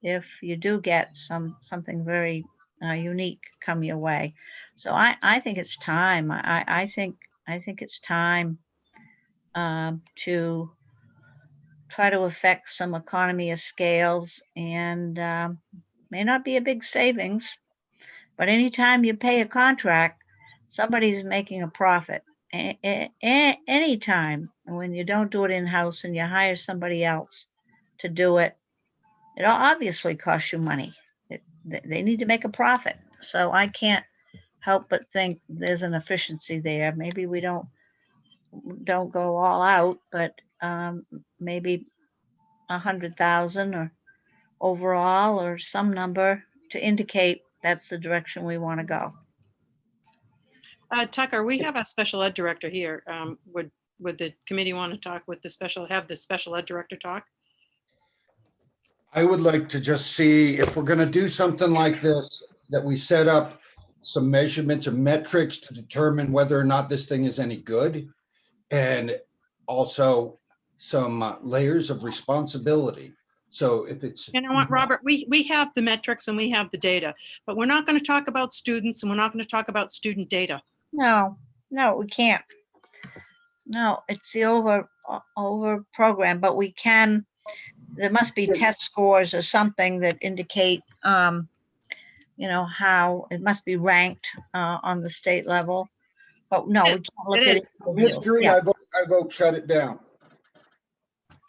if you do get something very unique come your way. So I think it's time. I think it's time to try to affect some economy of scales, and may not be a big savings, but anytime you pay a contract, somebody's making a profit, anytime when you don't do it in-house and you hire somebody else to do it, it obviously costs you money. They need to make a profit. So I can't help but think there's an efficiency there. Maybe we don't go all out, but maybe 100,000 or overall or some number to indicate that's the direction we want to go. Tucker, we have a special ed director here. Would the committee want to talk with have the special ed director talk? I would like to just see if we're going to do something like this, that we set up some measurements or metrics to determine whether or not this thing is any good. And also some layers of responsibility. So if it's, You know what, Robert, we have the metrics and we have the data, but we're not going to talk about students and we're not going to talk about student data. No, we can't. No, it's the over program, but we can, there must be test scores or something that indicate, you know, how it must be ranked on the state level. But no, we can't look at it. Mystery, Yeah. I vote shut it down.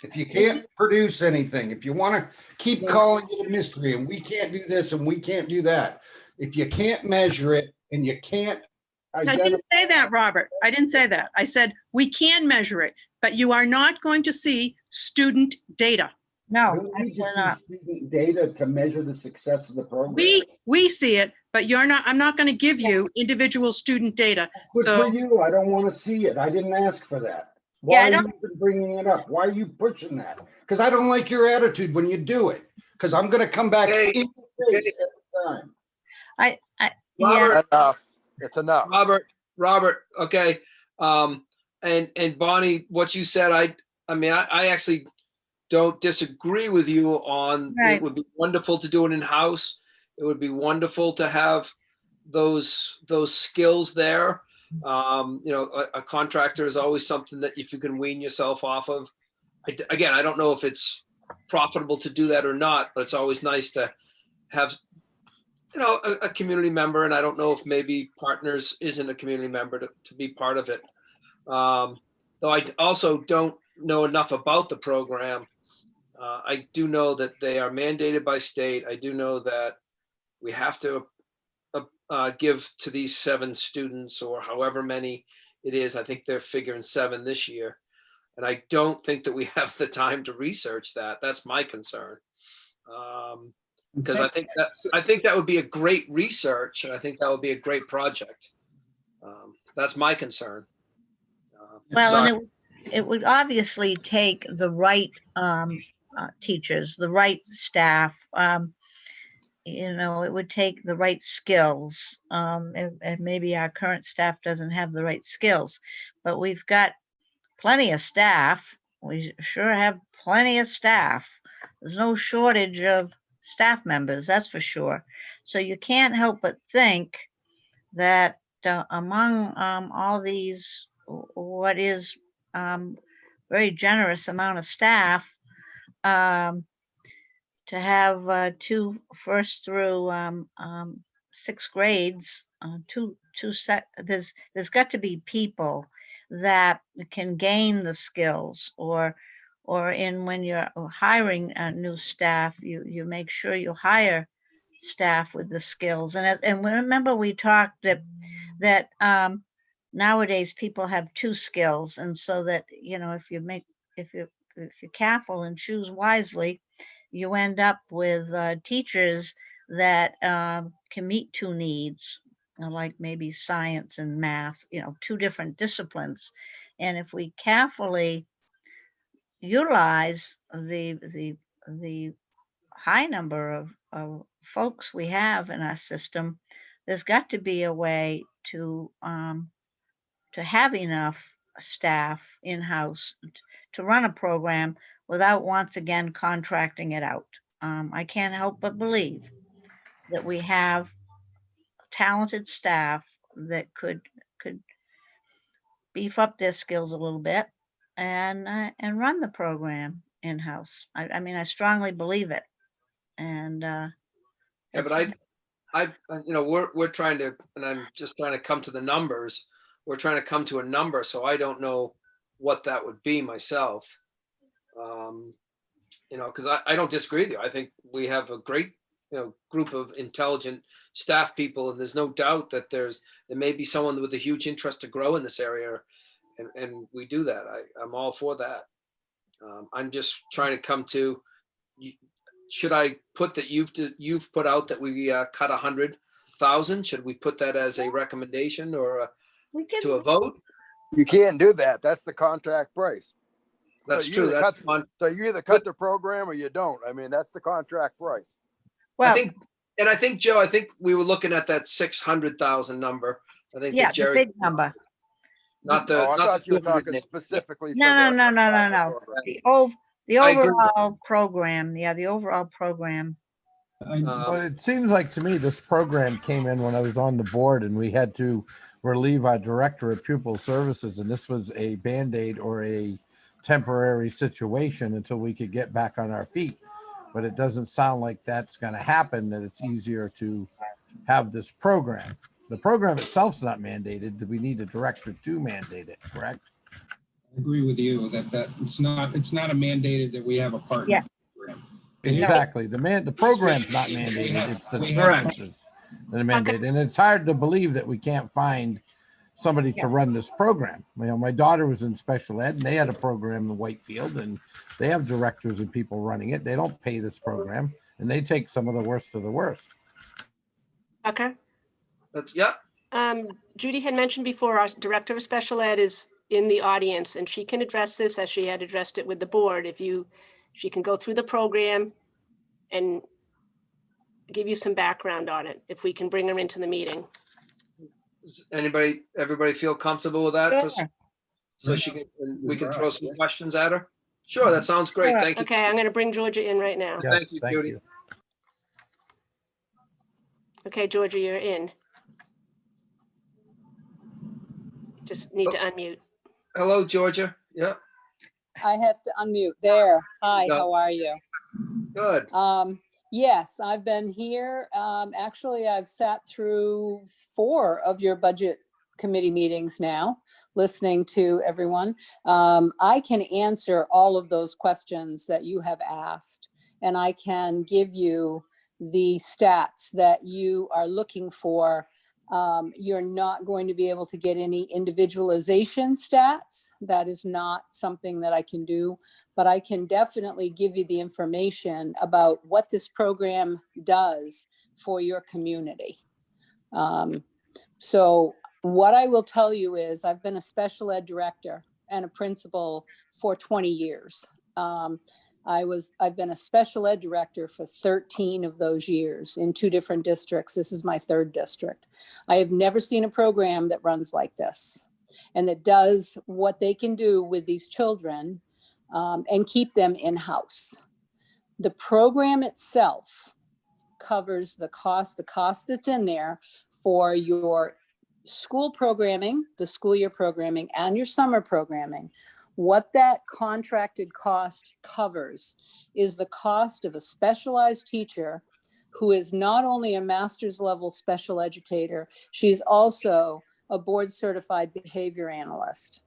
If you can't produce anything, if you want to keep calling it a mystery and we can't do this and we can't do that, if you can't measure it and you can't I didn't say that, Robert. I didn't say that. I said we can measure it, but you are not going to see student data. No, actually not. student data to measure the success of the program. We see it, but you're not. I'm not going to give you individual student data. Good So for you. I don't want to see it. I didn't ask for that. Why Yeah, I are don't- you even bringing it up? Why are you pushing that? Because I don't like your attitude when you do it. Because I'm going to come back Hey, in your face every time. Yeah, Robert, Enough. It's enough. Robert, okay. And Bonnie, what you said, I mean, I actually don't disagree with you on, Right. It would be wonderful to do it in-house. It would be wonderful to have those skills there. You know, a contractor is always something that if you can wean yourself off of. Again, I don't know if it's profitable to do that or not, but it's always nice to have, you know, a community member. And I don't know if maybe Partners isn't a community member to be part of it. Though I also don't know enough about the program. I do know that they are mandated by state. I do know that we have to give to these 7 students or however many it is. I think they're figuring 7 this year. And I don't think that we have the time to research that. That's my concern. Because I think that would be a great research, and I think that would be a great project. That's my concern. well, Sorry. and it would obviously take the right teachers, the right staff. You know, it would take the right skills. And maybe our current staff doesn't have the right skills, but we've got plenty of staff. We sure have plenty of staff. There's no shortage of staff members, that's for sure. So you can't help but think that among all these, what is very generous amount of staff, to have 2 first through 6th grades, there's got to be people that can gain the skills, or when you're hiring new staff, you make sure you hire staff with the skills. And remember we talked that nowadays people have 2 skills, and so that, you know, if you're careful and choose wisely, you end up with teachers that can meet 2 needs, like maybe science and math, you know, 2 different disciplines. And if we carefully utilize the high number of folks we have in our system, there's got to be a way to have enough staff in-house to run a program without once again contracting it out. I can't help but believe that we have talented staff that could beef up their skills a little bit and run the program in-house. I mean, I strongly believe it. And Yeah, but I, you know, we're trying to, and I'm just trying to come to the numbers. we're trying to come to a number, so I don't know what that would be myself. You know, because I don't disagree with you. I think we have a great, you know, group of intelligent staff people, and there's no doubt that there may be someone with a huge interest to grow in this area, and we do that. I'm all for that. I'm just trying to come to, should I put that you've put out that we cut 100,000? Should we put that as a recommendation or to a vote? You can't do that. That's the contract price. That's So true. So you either cut the program or you don't. I mean, that's the contract price. Well, I think, Joe, I think we were looking at that 600,000 number. I think yeah, that the Jerry, big number. not the. Oh, I not thought the you were 200. talking specifically. No, for no, the no, no, no, capital no. program. The I agree. overall program. Yeah, the overall program. Well, it seems like to me this program came in when I was on the board and we had to relieve our director of pupil services, and this was a Band-Aid or a temporary situation until we could get back on our feet. But it doesn't sound like that's going to happen, that it's easier to have this program. The program itself's not mandated. We need a director to mandate it, correct? I agree with you that it's not a mandated that we have a partner. Yeah. program. Exactly. The program's not mandated. It's the Correct. services that are mandated. And it's hard to believe that we can't find somebody to run this program. You know, my daughter was in special ed and they had a program in Whitefield and they have directors and people running it. They don't pay this program and they take some of the worst of the worst. Okay. Yeah. Judy had mentioned before, our director of special ed is in the audience and she can address this as she had addressed it with the board. She can go through the program and give you some background on it if we can bring her into the meeting. Does everybody feel comfortable with that? Sure. So we can throw some questions at her? Sure, that sounds great. Sure. Thank you. Okay, I'm going to bring Georgia in right now. Yes, Thank you, Judy. Okay, Georgia, you're in. Just need to unmute. Hello, Georgia. Yeah, I have to unmute there. Hi, Yeah. how are you? good. Yes, I've been here. Actually, I've sat through 4 of your budget committee meetings now, listening to everyone. I can answer all of those questions that you have asked, and I can give you the stats that you are looking for. You're not going to be able to get any individualization stats. That is not something that I can do, but I can definitely give you the information about what this program does for your community. So what I will tell you is I've been a special ed director and a principal for 20 years. I've been a special ed director for 13 of those years in 2 different districts. This is my 3rd district. I have never seen a program that runs like this and that does what they can do with these children and keep them in-house. The program itself covers the cost that's in there for your school programming, the school year programming, and your summer programming. What that contracted cost covers is the cost of a specialized teacher who is not only a master's level special educator, she's also a board certified behavior analyst.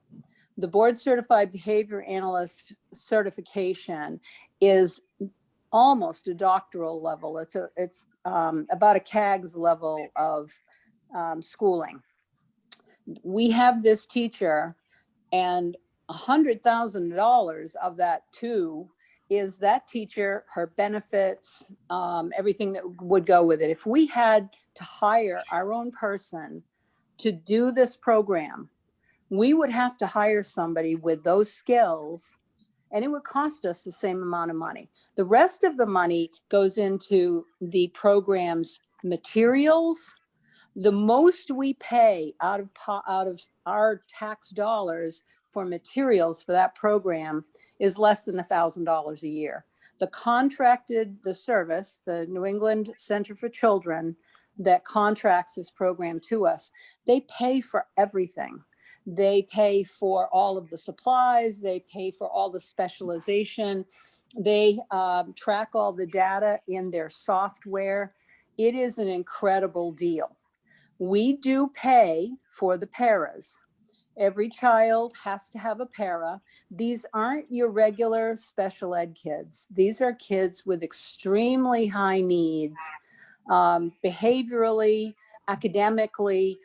The board certified behavior analyst certification is almost a doctoral level. It's about a CAGS level of schooling. We have this teacher, and $100,000 of that too is that teacher, her benefits, everything that would go with it. If we had to hire our own person to do this program, we would have to hire somebody with those skills, and it would cost us the same amount of money. The rest of the money goes into the program's materials. The most we pay out of our tax dollars for materials for that program is less than $1,000 a year. The service, the New England Center for Children that contracts this program to us, they pay for everything. They pay for all of the supplies, they pay for all the specialization, they track all the data in their software. It is an incredible deal. We do pay for the paras. Every child has to have a para. These aren't your regular special ed kids. These are kids with extremely high needs, behaviorally, academically.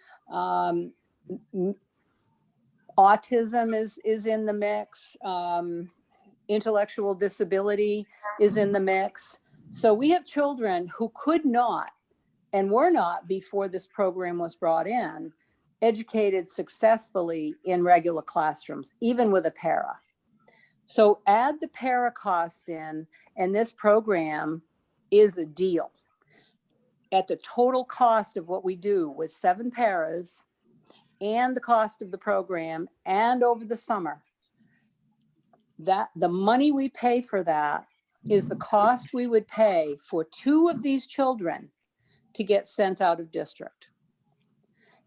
Autism is in the mix. Intellectual disability is in the mix. So we have children who could not and were not, before this program was brought in, educated successfully in regular classrooms, even with a para. So add the para cost in, and this program is a deal. At the total cost of what we do with 7 paras and the cost of the program and over the summer, that the money we pay for that is the cost we would pay for 2 of these children to get sent out of district.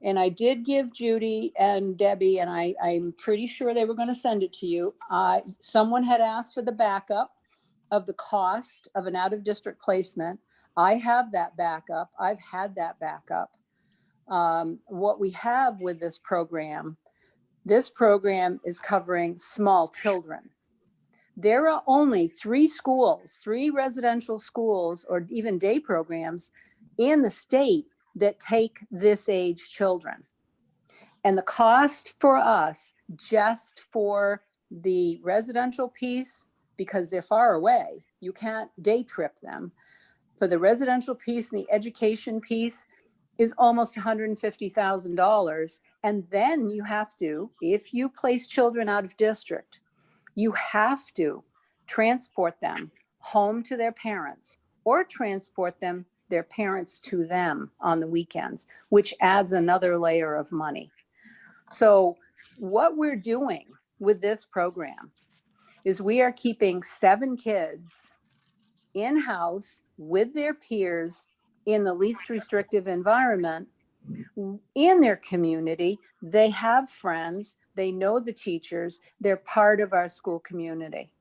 And I did give Judy and Debbie, and I'm pretty sure they were going to send it to you. Someone had asked for the backup of the cost of an out-of-district placement. I have that backup. I've had that backup. What we have with this program is covering small children. There are only 3 schools, 3 residential schools, or even day programs in the state that take this age children. And the cost for us, just for the residential piece, because they're far away, you can't day trip them, for the residential piece and the education piece is almost $150,000. And then you have to, if you place children out of district, you have to transport them home to their parents or transport their parents to them on the weekends, which adds another layer of money. So what we're doing with this program is we are keeping 7 kids in-house with their peers in the least restrictive environment in their community. They have friends, they know the teachers, they're part of our school community.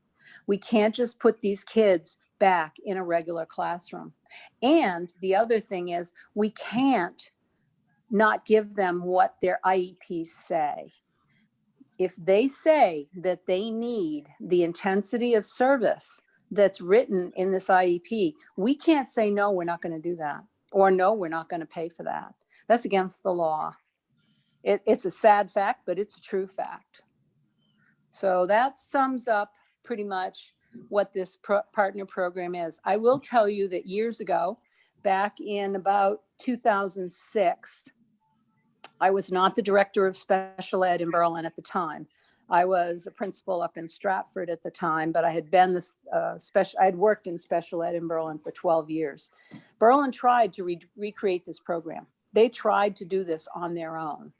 We can't just put these kids back in a regular classroom. And the other thing is, we can't not give them what their IEPs say. If they say that they need the intensity of service that's written in this IEP, we can't say, no, we're not going to do that. Or no, we're not going to pay for that. That's against the law. It's a sad fact, but it's a true fact. So that sums up pretty much what this partner program is. I will tell you that years ago, back in about 2006, I was not the director of special ed in Berlin at the time. I was a principal up in Stratford at the time, but I had been I had worked in special ed in Berlin for 12 years. Berlin tried to recreate this program. They tried to do this on their own.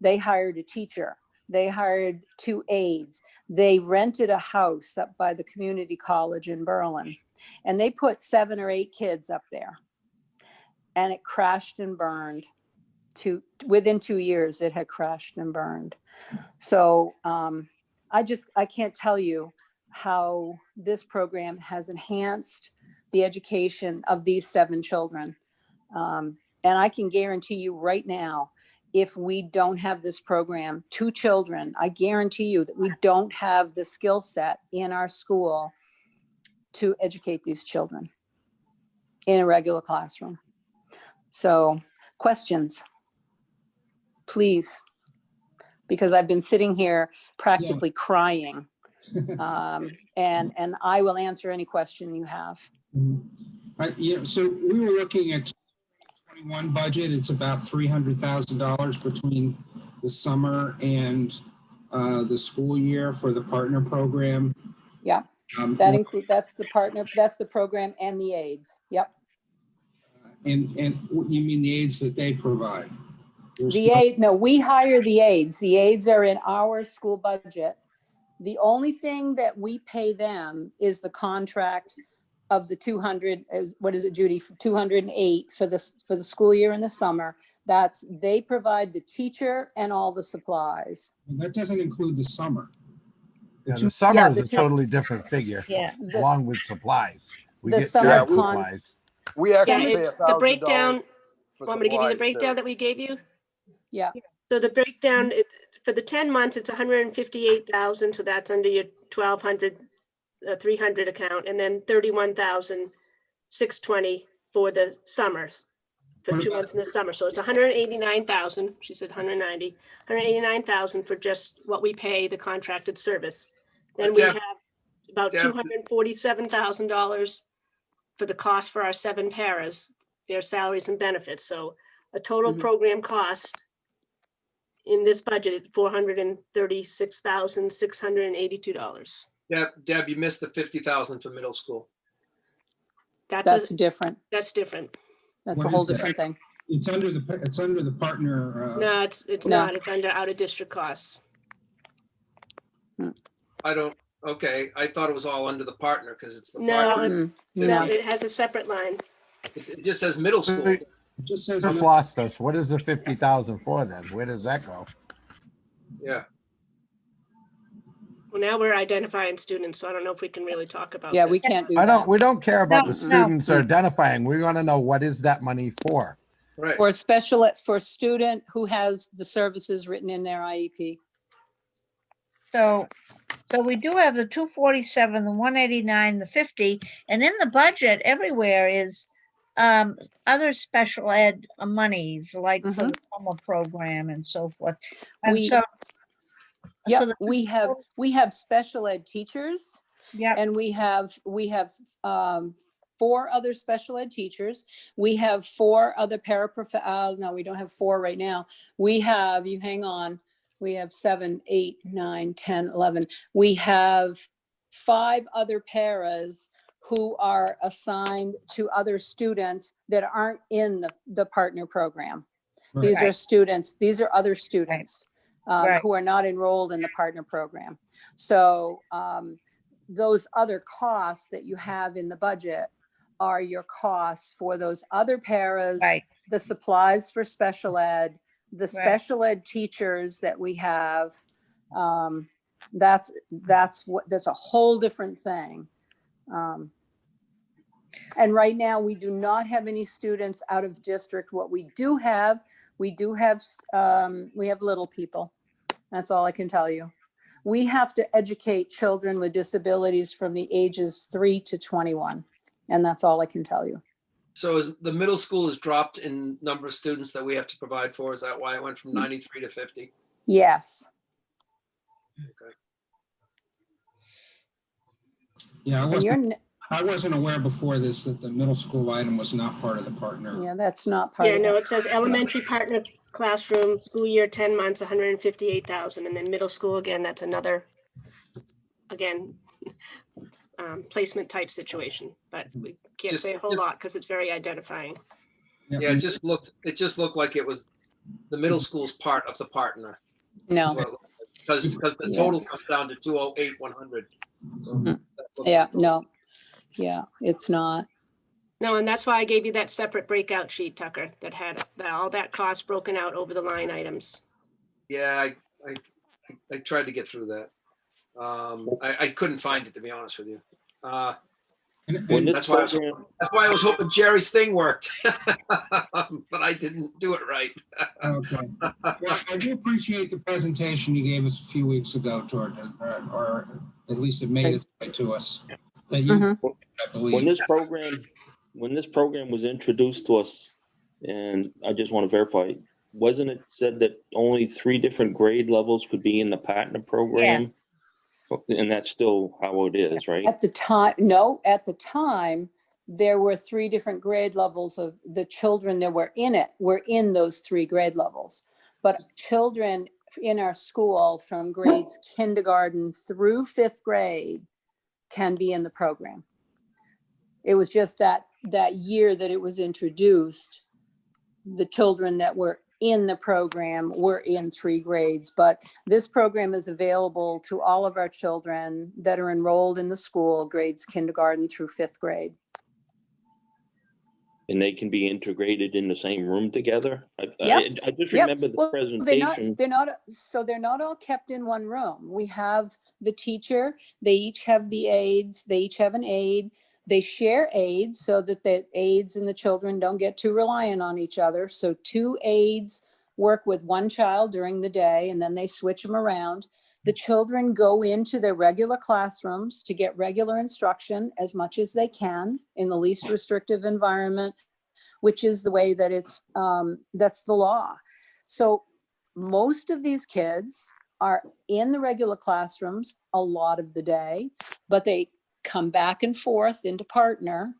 They hired a teacher. They hired 2 aides. They rented a house up by the community college in Berlin, and they put 7 or 8 kids up there, and it crashed and burned. Within 2 years, it had crashed and burned. So I can't tell you how this program has enhanced the education of these 7 children. And I can guarantee you right now, if we don't have this program, 2 children, I guarantee you that we don't have the skill set in our school to educate these children in a regular classroom. So questions, please, because I've been sitting here practically crying, and I will answer any question you have. So we were looking at 2021 budget. It's about $300,000 between the summer and the school year for the partner program. Yeah, that includes, that's the partner, that's the program and the aides. Yep. And you mean the aides that they provide? No, we hire the aides. The aides are in our school budget. The only thing that we pay them is the contract of the 200, what is it, Judy? 208 for the school year in the summer. They provide the teacher and all the supplies. That doesn't include the summer. Yeah, the summer is a totally different figure. Yeah. Along with supplies. We The get summer supplies. We actually Yeah, pay it's the breakdown. $1,000 for Want me to give you the supplies, breakdown too. that we gave you? Yeah. So the breakdown for the 10 months, it's 158,000. So that's under your 1,200, 300 account, and then 31,620 for the summers, for 2 months in the summer. So it's 189,000. She said 190, 189,000 for just what we pay the contracted service. Then we Deb- have about Deb- $247,000 for the cost for our 7 paras, their salaries and benefits. So a total program cost in this budget is $436,682. Deb, you missed the 50,000 for middle school. That's different. That's different. That's What a whole is that? different thing. It's under the partner. No, it's No. not. It's under out of district costs. Okay, I thought it was all under the partner because it's the No, partner. No, No, it has a separate line. It just says middle school. It just says. Just lost us. What is the 50,000 for then? Where does that go? Yeah. Well, now we're identifying students, so I don't know if we can really talk about yeah, that. we can't do that. We don't care about No, the no. students identifying. We want to know what is that money for? Right. For for a student who has the services written in their IEP. So we do have the 247, the 189, the 50, and in the budget everywhere is other special ed monies, like for the summer program and so forth. And Yeah, the we have special ed teachers, yeah, and we have 4 other special ed teachers. We have 4 other no, we don't have 4 right now. We have, you hang on, we have 7, 8, 9, 10, 11. We have 5 other paras who are assigned to other students that aren't in the partner program. Right. These are students, these are other students Right. who are not enrolled in the partner program. So those other costs that you have in the budget are your costs for those other paras, right, the supplies for special ed, the Right. special ed teachers that we have. That's a whole different thing. And right now we do not have any students out of district. What we have little people. That's all I can tell you. We have to educate children with disabilities from the ages 3 to 21. And that's all I can tell you. So is the middle school is dropped in number of students that we have to provide for? Is that why it went from 93 to 50? Yes. Okay. Yeah, And I wasn't aware before this that the middle school item was not part of the partner. yeah, that's not part Yeah, of no, it. it says elementary partner classroom, school year 10 months, 158,000, and then middle school, again, that's another, again, placement type situation, but we can't say a whole lot because it's very identifying. Yeah, it just looked like it was the middle school's part of the partner. No. Because the total comes down to 208,100. So Yeah, no. Yeah, it's not. No, and that's why I gave you that separate breakout sheet, Tucker, that had all that cost broken out over the line items. Yeah, I tried to get through that. I couldn't find it, to be honest with you. That's why I was hoping Jerry's thing worked, but I didn't do it right. Okay. Well, I do appreciate the presentation you gave us a few weeks ago, Georgia, or at least it made its way to us. That you, I believe. When this program was introduced to us, and I just want to verify, wasn't it said that only 3 different grade levels could be in the partner program? And that's still how it is, right? At the time, there were 3 different grade levels of the children that were in those 3 grade levels. But children in our school from grades kindergarten through 5th grade can be in the program. It was just that year that it was introduced, the children that were in the program were in 3 grades, but this program is available to all of our children that are enrolled in the school, grades kindergarten through 5th grade. And they can be integrated in the same room together? Yep. I just remember the presentation. They're not all kept in one room. We have the teacher, they each have the aides, they each have an aide. They share aides so that the aides and the children don't get too reliant on each other. So 2 aides work with one child during the day and then they switch them around. The children go into their regular classrooms to get regular instruction as much as they can in the least restrictive environment, which is the way that that's the law. So most of these kids are in the regular classrooms a lot of the day, but they come back and forth into partner.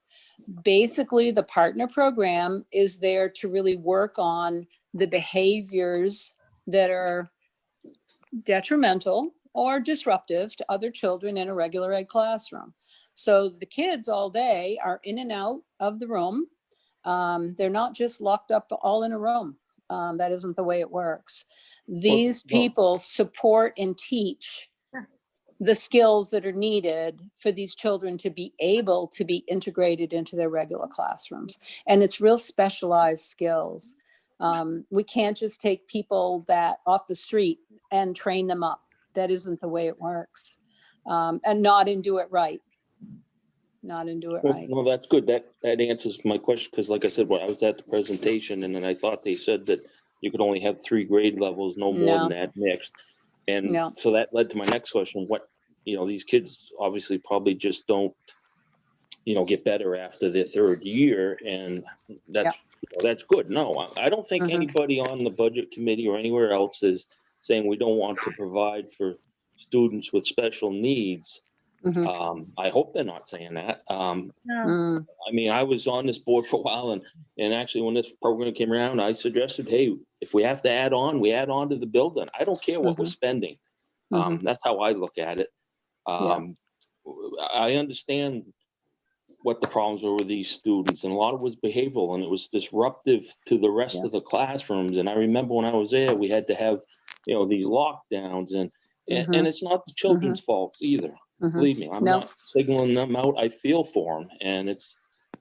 Basically, the partner program is there to really work on the behaviors that are detrimental or disruptive to other children in a regular ed classroom. So the kids all day are in and out of the room. They're not just locked up all in a room. That isn't the way it works. These people support and teach the skills that are needed for these children to be able to be integrated into their regular classrooms. And it's real specialized skills. We can't just take people that off the street and train them up. That isn't the way it works. And not and do it right. Not and do it right. No, that's good. That answers my question, because like I said, when I was at the presentation, and then I thought they said that you could only have 3 grade levels, no more than that mixed. And so that led to my next question. What, these kids obviously probably just don't, get better after their 3rd year. And that's good. No, I don't think anybody on the budget committee or anywhere else is saying we don't want to provide for students with special needs. I hope they're not saying that. I mean, I was on this board for a while, and actually when this program came around, I suggested, hey, if we have to add on, we add on to the building. I don't care what we're spending. That's how I look at it. I understand what the problems were with these students, and a lot of it was behavioral, and it was disruptive to the rest of the classrooms. And I remember when I was there, we had to have, these lockdowns, and it's not the children's fault either. Believe me, I'm not signaling them out. I feel for them, and it's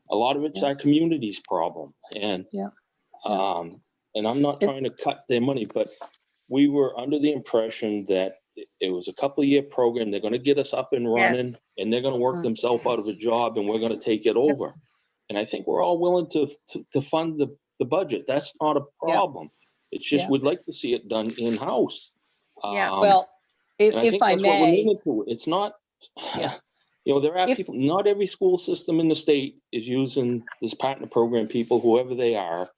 a lot of it's our community's problem. And and I'm not trying to cut their money, but we were under the impression that it was a couple-year program. They're going to get us up and running, and they're going to work themselves out of a job, and we're going to take it over. And I think we're all willing to fund the budget. That's not a problem. It's just we'd like to see it done in-house. Well, if I may, it's not. There are people. Not every school system in the state is using this partner program. People, whoever they are,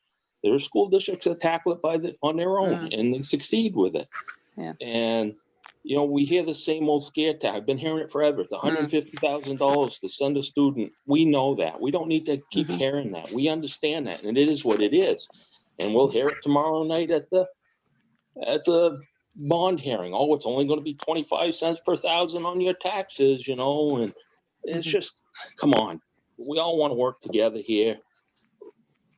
there are school districts that tackle it on their own, and they succeed with it. And we hear the same old scare tactic. I've been hearing it forever. It's $150,000 to send a student. We know that. We don't need to keep hearing that. We understand that, and it is what it is. And we'll hear it tomorrow night at the bond hearing. Oh, it's only going to be 25 cents per thousand on your taxes, and it's just, come on. We all want to work together here.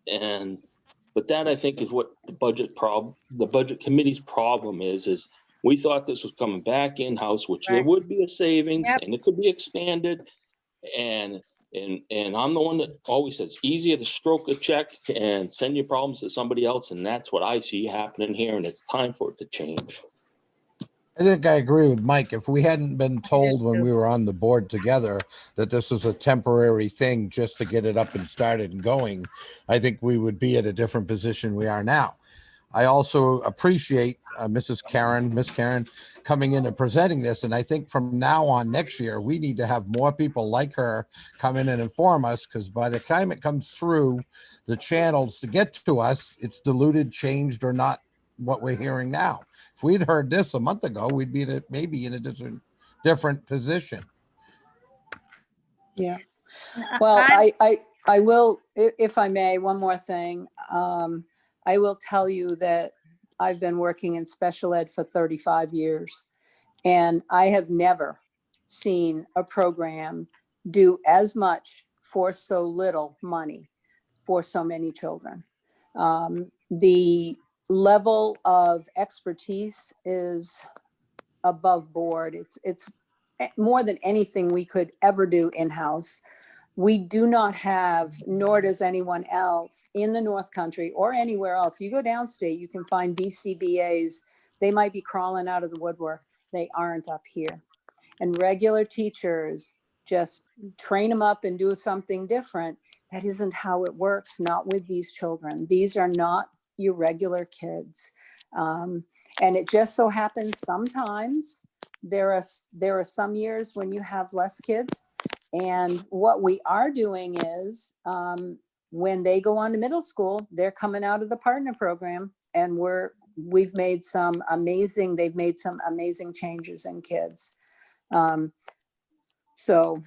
But that, I think, is what the budget committee's problem is we thought this was coming back in-house, which there would be a savings and it could be expanded. And I'm the one that always says it's easier to stroke a check and send your problems to somebody else. And that's what I see happening here. And it's time for it to change. I think I agree with Mike. If we hadn't been told when we were on the board together that this was a temporary thing just to get it up and started and going, I think we would be at a different position we are now. I also appreciate Miss Karen coming in and presenting this. And I think from now on next year, we need to have more people like her come in and inform us, because by the time it comes through the channels to get to us, it's diluted, changed, or not what we're hearing now. If we'd heard this a month ago, we'd be maybe in a different position. Yeah. Well, I will, if I may, one more thing. I will tell you that I've been working in special ed for 35 years, and I have never seen a program do as much for so little money for so many children. The level of expertise is above board. It's more than anything we could ever do in-house. We do not have, nor does anyone else in the North Country or anywhere else. You go downstate, you can find BCBAs. They might be crawling out of the woodwork. They aren't up here. And regular teachers just train them up and do something different. That isn't how it works, not with these children. These are not your regular kids. And it just so happens sometimes there are some years when you have less kids. And what we are doing is when they go on to middle school, they're coming out of the partner program, and they've made some amazing changes in kids. So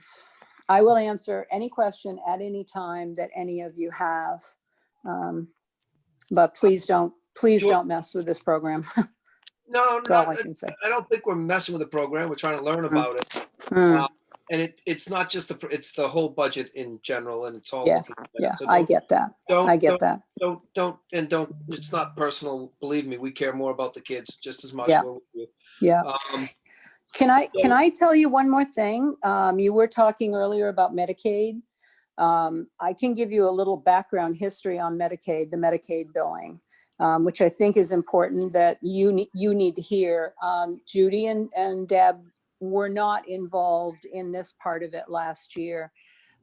I will answer any question at any time that any of you have. But please don't mess with this program. No, That's all I can say. I don't think we're messing with the program. We're trying to learn about it. Mm, And it's not just it's the whole budget in general, and it's all. Yeah, looking at it. yeah, So I get that. I get that. Don't, it's not personal. Believe me, we care more about the kids just as much. Yeah. As we do. Yeah. Um, Can I tell you one more thing? You were talking earlier about Medicaid. I can give you a little background history on Medicaid, the Medicaid billing, which I think is important that you need to hear. Judy and Deb were not involved in this part of it last year.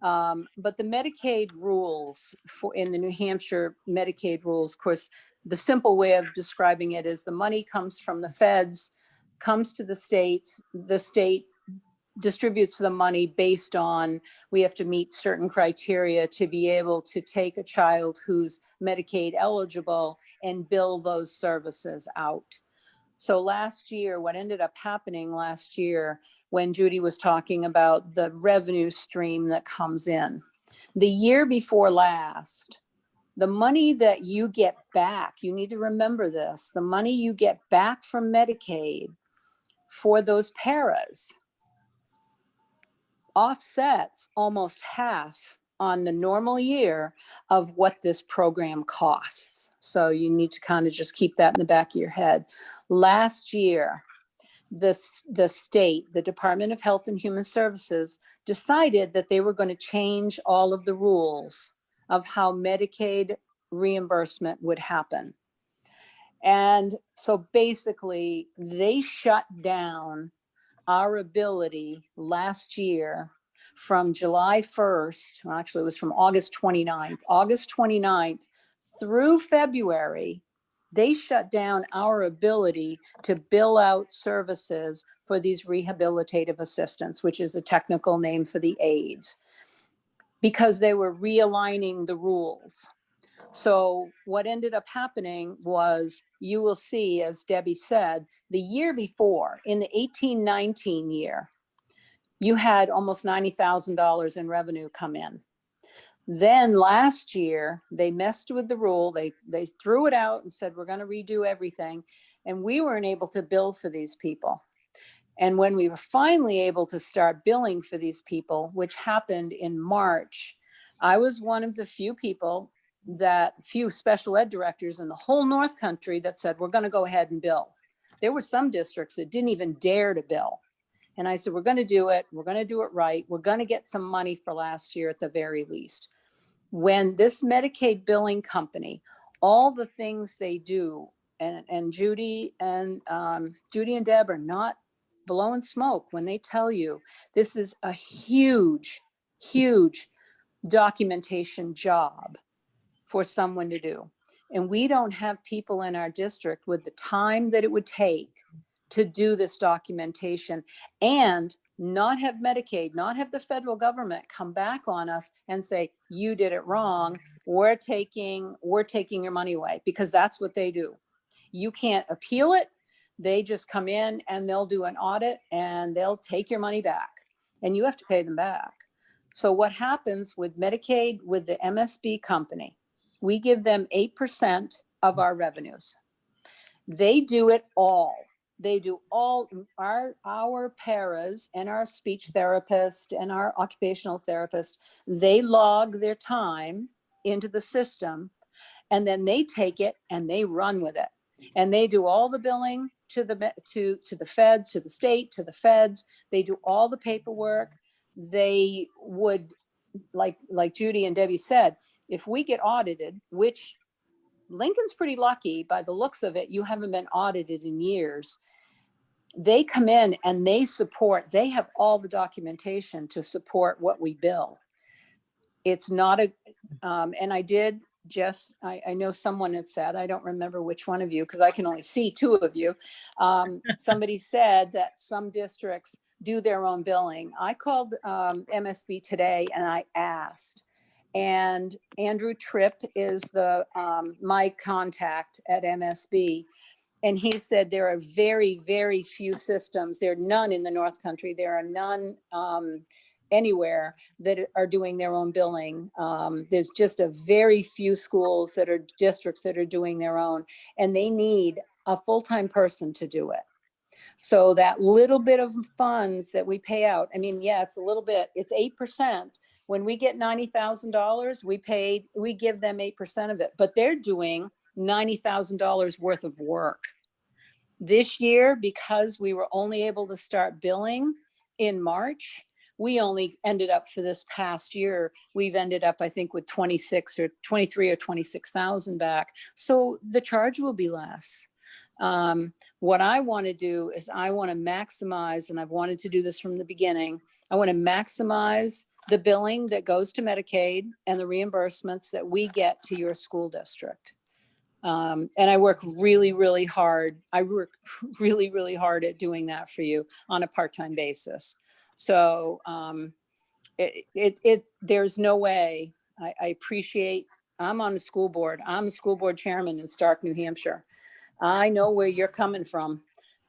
But the Medicaid rules in the New Hampshire Medicaid rules, of course, the simple way of describing it is the money comes from the feds, comes to the state distributes the money based on, we have to meet certain criteria to be able to take a child who's Medicaid eligible and bill those services out. So last year, what ended up happening last year, when Judy was talking about the revenue stream that comes in, the year before last, the money that you get back, you need to remember this, the money you get back from Medicaid for those paras offsets almost half on the normal year of what this program costs. So you need to kind of just keep that in the back of your head. Last year, the state, the Department of Health and Human Services, decided that they were going to change all of the rules of how Medicaid reimbursement would happen. And so basically, they shut down our ability last year from July 1st, well, actually it was from August 29th through February, they shut down our ability to bill out services for these rehabilitative assistants, which is a technical name for the aides, because they were realigning the rules. So what ended up happening was, you will see, as Debbie said, the year before, in the 18-19 year, you had almost $90,000 in revenue come in. Then last year, they messed with the rule. They threw it out and said, we're going to redo everything. And we weren't able to bill for these people. And when we were finally able to start billing for these people, which happened in March, I was one of the few special ed directors in the whole North Country that said, we're going to go ahead and bill. There were some districts that didn't even dare to bill. And I said, we're going to do it. We're going to do it right. We're going to get some money for last year at the very least. When this Medicaid billing company, all the things they do, and Judy and Deb are not blowing smoke when they tell you this is a huge, huge documentation job for someone to do. And we don't have people in our district with the time that it would take to do this documentation and not have Medicaid, not have the federal government come back on us and say, you did it wrong. We're taking your money away, because that's what they do. You can't appeal it. They just come in and they'll do an audit and they'll take your money back and you have to pay them back. So what happens with Medicaid, with the MSB company, we give them 8% of our revenues. They do it all. They do all our paras and our speech therapist and our occupational therapist. They log their time into the system and then they take it and they run with it. And they do all the billing to the feds, to the state, to the feds. They do all the paperwork. They would, like Judy and Debbie said, if we get audited, which Lincoln's pretty lucky by the looks of it, you haven't been audited in years. They come in and they have all the documentation to support what we bill. It's not and I did I know someone had said, I don't remember which one of you, because I can only see two of you. Somebody said that some districts do their own billing. I called MSB today and I asked, and Andrew Tripp is the my contact at MSB. And he said there are very, very few systems. There are none in the North Country. There are none anywhere that are doing their own billing. There's just a very few schools that are districts that are doing their own, and they need a full-time person to do it. So that little bit of funds that we pay out, I mean, yeah, it's a little bit, it's 8%. When we get $90,000, we give them 8% of it, but they're doing $90,000 worth of work. This year, because we were only able to start billing in March, we only ended up for this past year, we've ended up, I think, with 26 or 23 or 26,000 back. So the charge will be less. What I want to do is I want to maximize, and I've wanted to do this from the beginning, I want to maximize the billing that goes to Medicaid and the reimbursements that we get to your school district. And I work really, really hard. I work really, really hard at doing that for you on a part-time basis. So there's no way. I appreciate, I'm on the school board. I'm the school board chairman in Stark, New Hampshire. I know where you're coming from.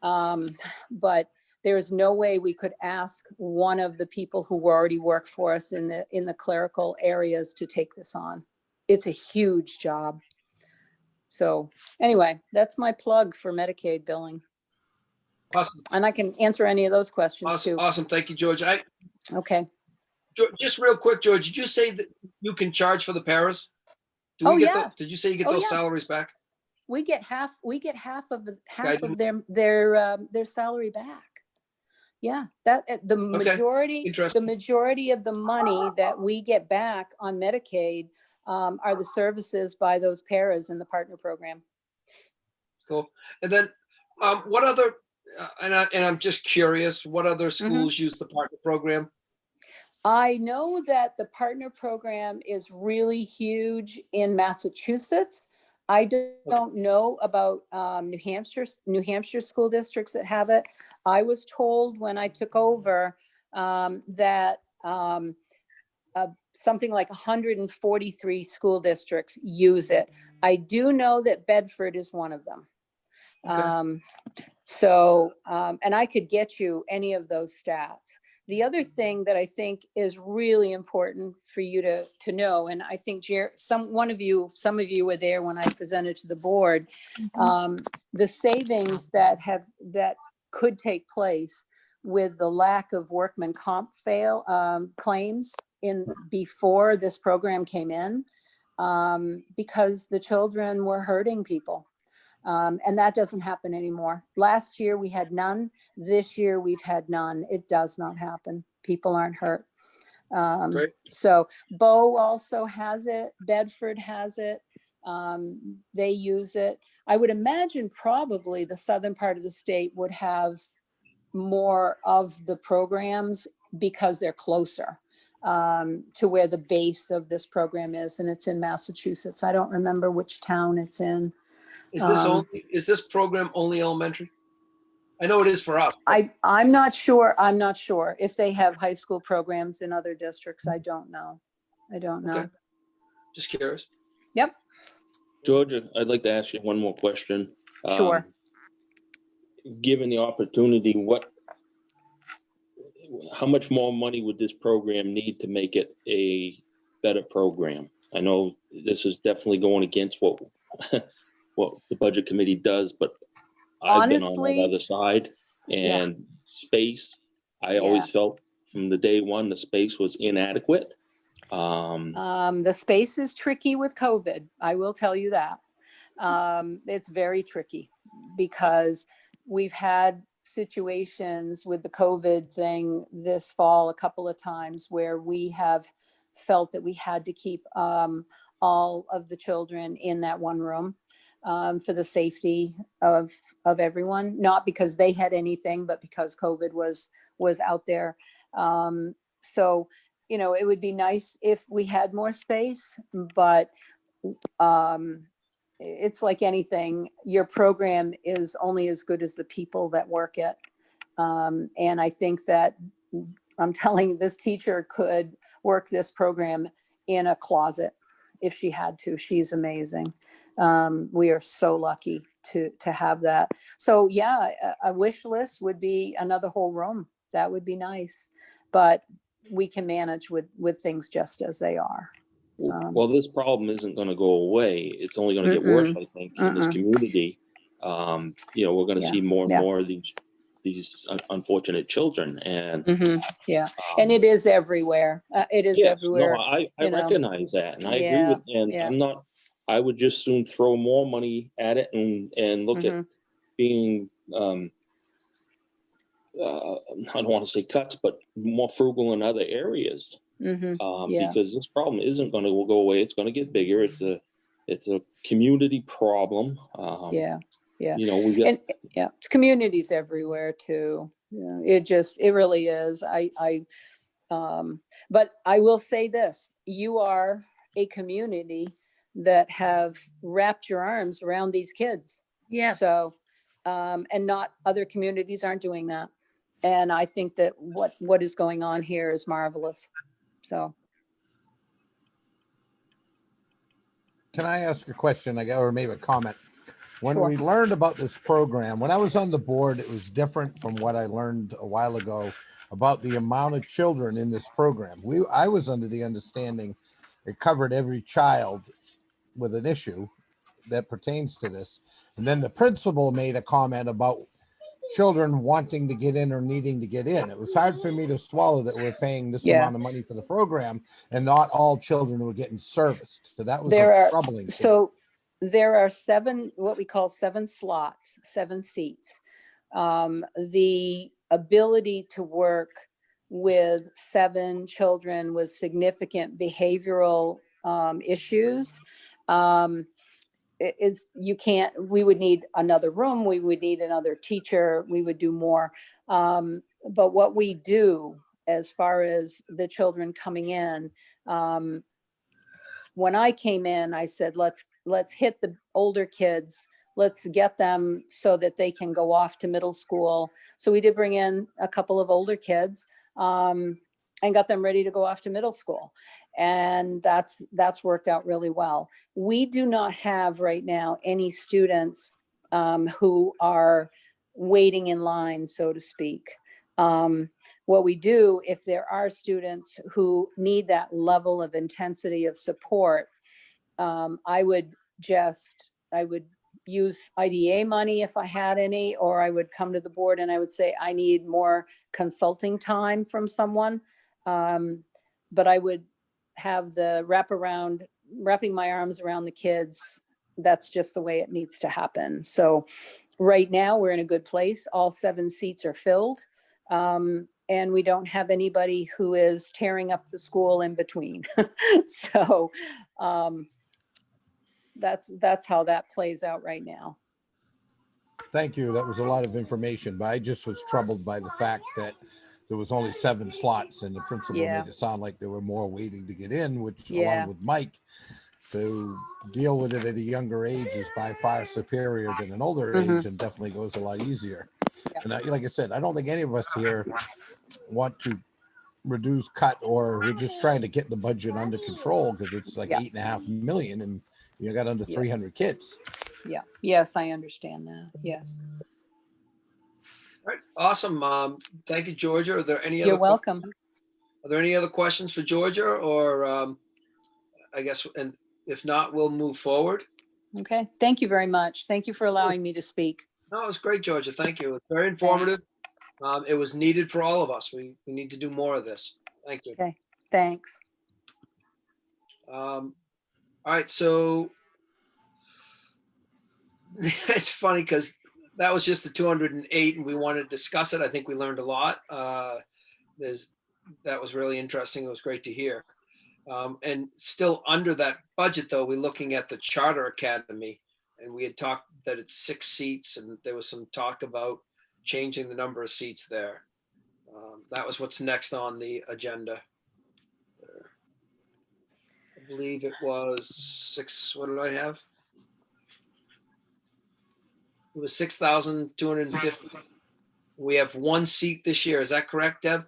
But there's no way we could ask one of the people who already work for us in the clerical areas to take this on. It's a huge job. So anyway, that's my plug for Medicaid billing. Awesome. And I can answer any of those questions Awesome. too. Awesome. Thank you, George. Okay. Just real quick, George, did you say that you can charge for the paras? Did you say you get those salaries back? We get half of their salary back. Yeah, that the majority of the money that we get back on Medicaid are the services by those paras in the partner program. Cool. And then what other, and I'm just curious, what other schools use the partner program? I know that the partner program is really huge in Massachusetts. I don't know about New Hampshire school districts that have it. I was told when I took over that something like 143 school districts use it. I do know that Bedford is one of them. Okay. And I could get you any of those stats. The other thing that I think is really important for you to know, and I think some of you were there when I presented to the board, the savings that could take place with the lack of workman comp claims before this program came in, because the children were hurting people. And that doesn't happen anymore. Last year we had none. This year we've had none. It does not happen. People aren't hurt. So Bow also has it. Bedford has it. They use it. I would imagine probably the southern part of the state would have more of the programs because they're closer to where the base of this program is, and it's in Massachusetts. I don't remember which town it's in. Is this program only elementary? I know it is for us. I'm not sure. I'm not sure if they have high school programs in other districts. I don't know. Okay. Just curious. Yep. George, I'd like to ask you one more question. Sure. Given the opportunity, how much more money would this program need to make it a better program? I know this is definitely going against what the budget committee does, but I've been on the other side, and space, I always felt from the day one, the space was inadequate. The space is tricky with COVID. I will tell you that. It's very tricky because we've had situations with the COVID thing this fall a couple of times where we have felt that we had to keep all of the children in that one room for the safety of everyone, not because they had anything, but because COVID was out there. So, it would be nice if we had more space, but it's like anything, your program is only as good as the people that work it. And I think that I'm telling you, this teacher could work this program in a closet if she had to. She's amazing. We are so lucky to have that. So yeah, a wish list would be another whole room. That would be nice, but we can manage with things just as they are. Well, this problem isn't going to go away. It's only going to get worse, I think, in this community. You know, we're going to see more and more of these unfortunate children, and and it is everywhere. It is everywhere. No, I recognize that, and I agree with. And I'm not. I would just soon throw more money at it and look at being. I don't want to say cuts, but more frugal in other areas. Because this problem isn't going to go away. It's going to get bigger. It's a community problem. You know, we got it's communities everywhere too. It really is. But I will say this: you are a community that have wrapped your arms around these kids. Yes. So, and not other communities aren't doing that. And I think that what is going on here is marvelous. So. Can I ask a question? Or maybe a comment. When we learned about this program, when I was on the board, it was different from what I learned a while ago about the amount of children in this program. I was under the understanding it covered every child with an issue that pertains to this. And then the principal made a comment about children wanting to get in or needing to get in. It was hard for me to swallow that we're paying this amount of money for the program and not all children were getting serviced. So that was troubling. So there are what we call 7 slots, 7 seats. The ability to work with 7 children with significant behavioral issues we would need another room, we would need another teacher, we would do more. But what we do as far as the children coming in, when I came in, I said, let's hit the older kids. Let's get them so that they can go off to middle school. So we did bring in a couple of older kids and got them ready to go off to middle school. And that's worked out really well. We do not have right now any students who are waiting in line, so to speak. What we do, if there are students who need that level of intensity of support, I would use IDA money if I had any, or I would come to the board and I would say, I need more consulting time from someone. But I would have the wrapping my arms around the kids. That's just the way it needs to happen. So right now we're in a good place. All 7 seats are filled. And we don't have anybody who is tearing up the school in between. So that's how that plays out right now. Thank you. That was a lot of information, but I just was troubled by the fact that there was only 7 slots and the principal made it sound like there were more waiting to get in, which along with Mike, to deal with it at a younger age is by far superior than an older age and definitely goes a lot easier. And like I said, I don't think any of us here want to reduce, cut, or we're just trying to get the budget under control because it's like $8.5 million and you got under 300 kids. Yeah. Yes, I understand that. Yes. All right. Awesome. Thank you, Georgia. Are there any other? You're welcome. Are there any other questions for Georgia, or I guess, and if not, we'll move forward. Okay. Thank you very much. Thank you for allowing me to speak. No, it was great, Georgia. Thank you. It's very informative. Thanks. It was needed for all of us. We need to do more of this. Thank you. Okay. Thanks. All right. So it's funny because that was just the 208 and we wanted to discuss it. I think we learned a lot. That was really interesting. It was great to hear. And still under that budget, though, we're looking at the Charter Academy, and we had talked that it's 6 seats, and there was some talk about changing the number of seats there. That was what's next on the agenda. believe it was 6, what did I have? It was 6,250. We have 1 seat this year. Is that correct, Deb?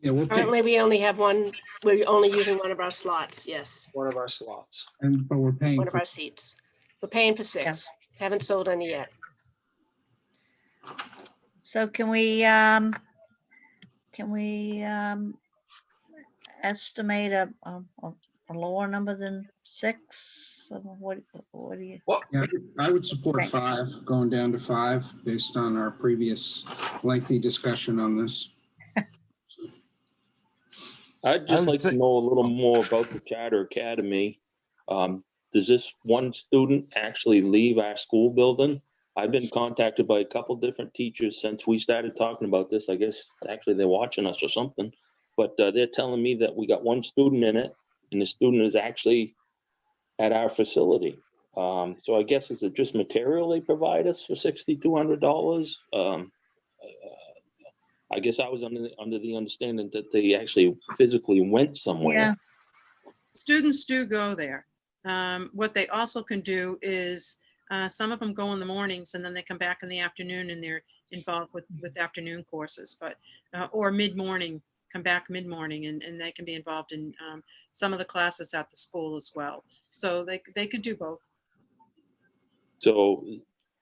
Yeah, we'll pick, Currently, we only have one, we're only using one of our slots, yes, One of our slots. but we're paying one of for, our seats. We're paying for 6. Haven't sold any yet. So can we estimate a lower number than 6? What do you? yeah, I would support Okay. 5, going down to 5 based on our previous lengthy discussion on this. I'd just would like say- to know a little more about the Charter Academy. Does this one student actually leave our school building? I've been contacted by a couple different teachers since we started talking about this. I guess actually they're watching us or something, but they're telling me that we got 1 student in it, and the student is actually at our facility. So I guess is it just material they provide us for $6,200? I guess I was under the understanding that they actually physically went somewhere. Yeah. Students do go there. What they also can do is some of them go in the mornings and then they come back in the afternoon and they're involved with afternoon courses, but or mid-morning, come back mid-morning and they can be involved in some of the classes at the school as well. So they could do both. So,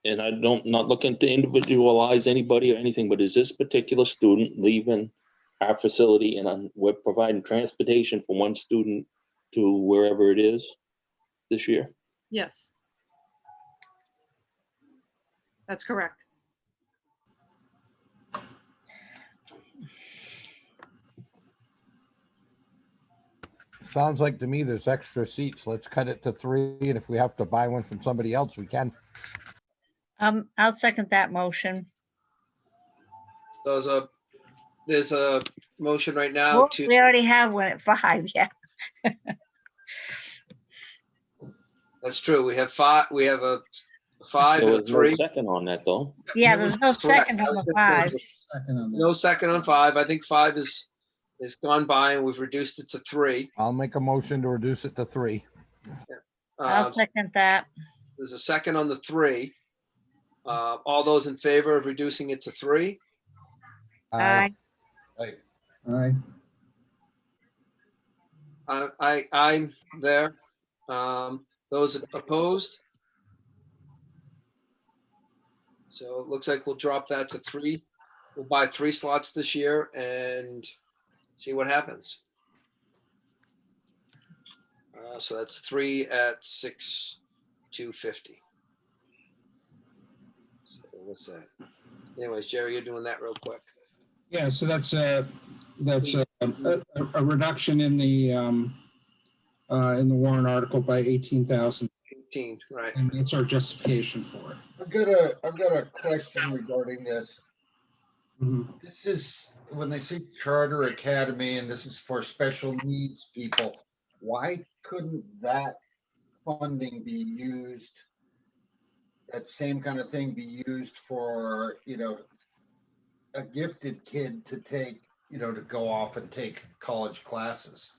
and I not looking to individualize anybody or anything, but is this particular student leaving our facility and we're providing transportation for 1 student to wherever it is this year? Yes. That's correct. Sounds like to me there's extra seats. Let's cut it to 3, and if we have to buy one from somebody else, we can. I'll second that motion. So there's a motion right now Well, to, we already have one at 5, yeah. that's true. We have 5, we have a 5 There and a was no 3. second on that though. Yeah, That was there's no correct. second on the That was 5. Second on that. No second on 5. I think 5 is gone by and we've reduced it to 3. I'll make a motion to reduce it to 3. I'll second that. There's a second on the 3. All those in favor of reducing it to 3? Aye. Like, Aye. I'm there. Those opposed? So it looks like we'll drop that to 3. We'll buy 3 slots this year and see what happens. So that's 3 at 6,250. So what's that? Anyways, Jerry, you're doing that real quick. Yeah, so that's a reduction in the warrant article by 18,000, 18, right? and that's our justification for it. I've got a question regarding this. Mhm. This is when they say Charter Academy and this is for special needs people. Why couldn't that funding be used? That same kind of thing be used for, a gifted kid to take, to go off and take college classes.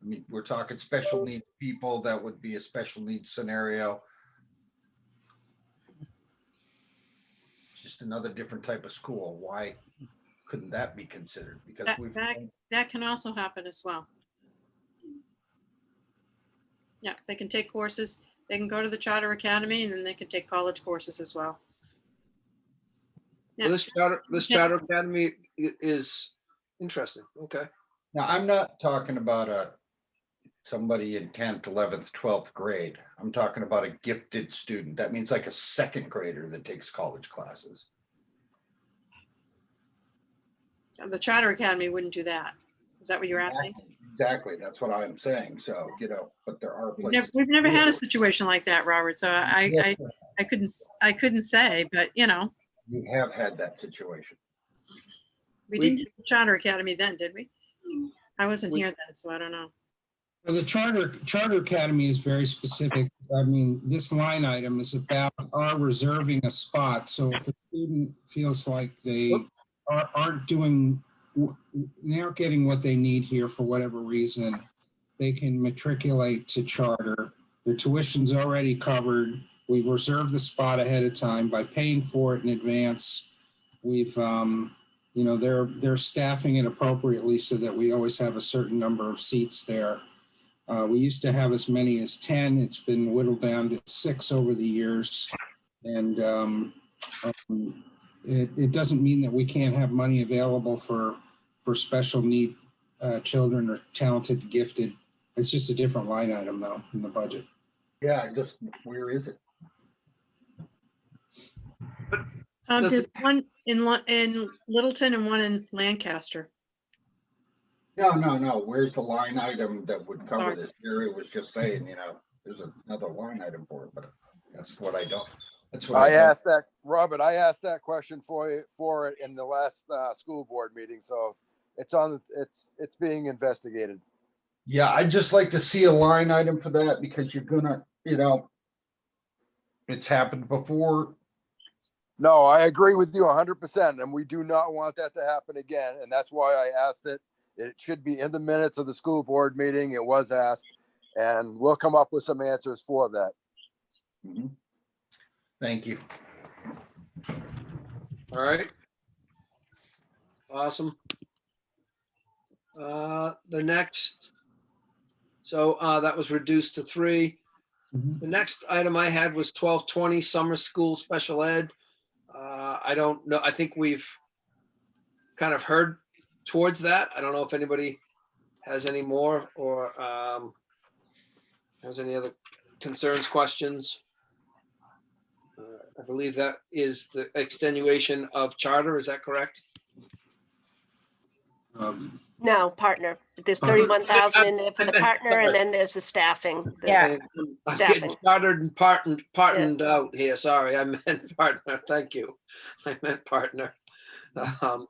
I mean, we're talking special needs people. That would be a special needs scenario. It's just another different type of school. Why couldn't that be considered? Because That can also happen as well. Yeah, they can take courses. They can go to the Charter Academy and then they can take college courses as well. Well, this Charter Academy is interesting. Okay. Now, I'm not talking about somebody in 10th, 11th, 12th grade. I'm talking about a gifted student. That means like a 2nd grader that takes college classes. The Charter Academy wouldn't do that. Is that what you're asking? Exactly. That's what I'm saying. So, but there are places. We've never had a situation like that, Robert. So I couldn't say, but You have had that situation. we didn't do the Charter Academy then, did we? I wasn't here then, so I don't know. Well, the Charter Academy is very specific. I mean, this line item is about our reserving a spot. So if a student feels like they aren't getting what they need here for whatever reason, they can matriculate to charter. Their tuition's already covered. We've reserved the spot ahead of time by paying for it in advance. We've, they're staffing it appropriately so that we always have a certain number of seats there. We used to have as many as 10. It's been whittled down to 6 over the years. And it doesn't mean that we can't have money available for special need children or talented, gifted. It's just a different line item though in the budget. Yeah, just where is it? There's one in Littleton and one in Lancaster. No. Where's the line item that would cover Sorry. this? Jerry was just saying, there's another line item for it, but that's what I don't. That's what I don't. asked that, Robert, I asked that question for it in the last school board meeting. So it's being investigated. Yeah, I'd just like to see a line item for that because you're gonna, it's happened before. No, I agree with you 100%. And we do not want that to happen again. And that's why I asked it. It should be in the minutes of the school board meeting. It was asked, and we'll come up with some answers for that. Mhm. Thank you. All right. Awesome. The next, so that was reduced to 3. The next item I had was 1220 summer school special ed. I don't know. I think we've kind of heard towards that. I don't know if anybody has any more or has any other concerns, questions. I believe that is the extenuation of charter. Is that correct? No, partner. There's 31,000 in there for the partner, and then there's the staffing. Yeah. I'm getting chartered and partnered out here. Sorry, I meant partner. Thank you. I meant partner. And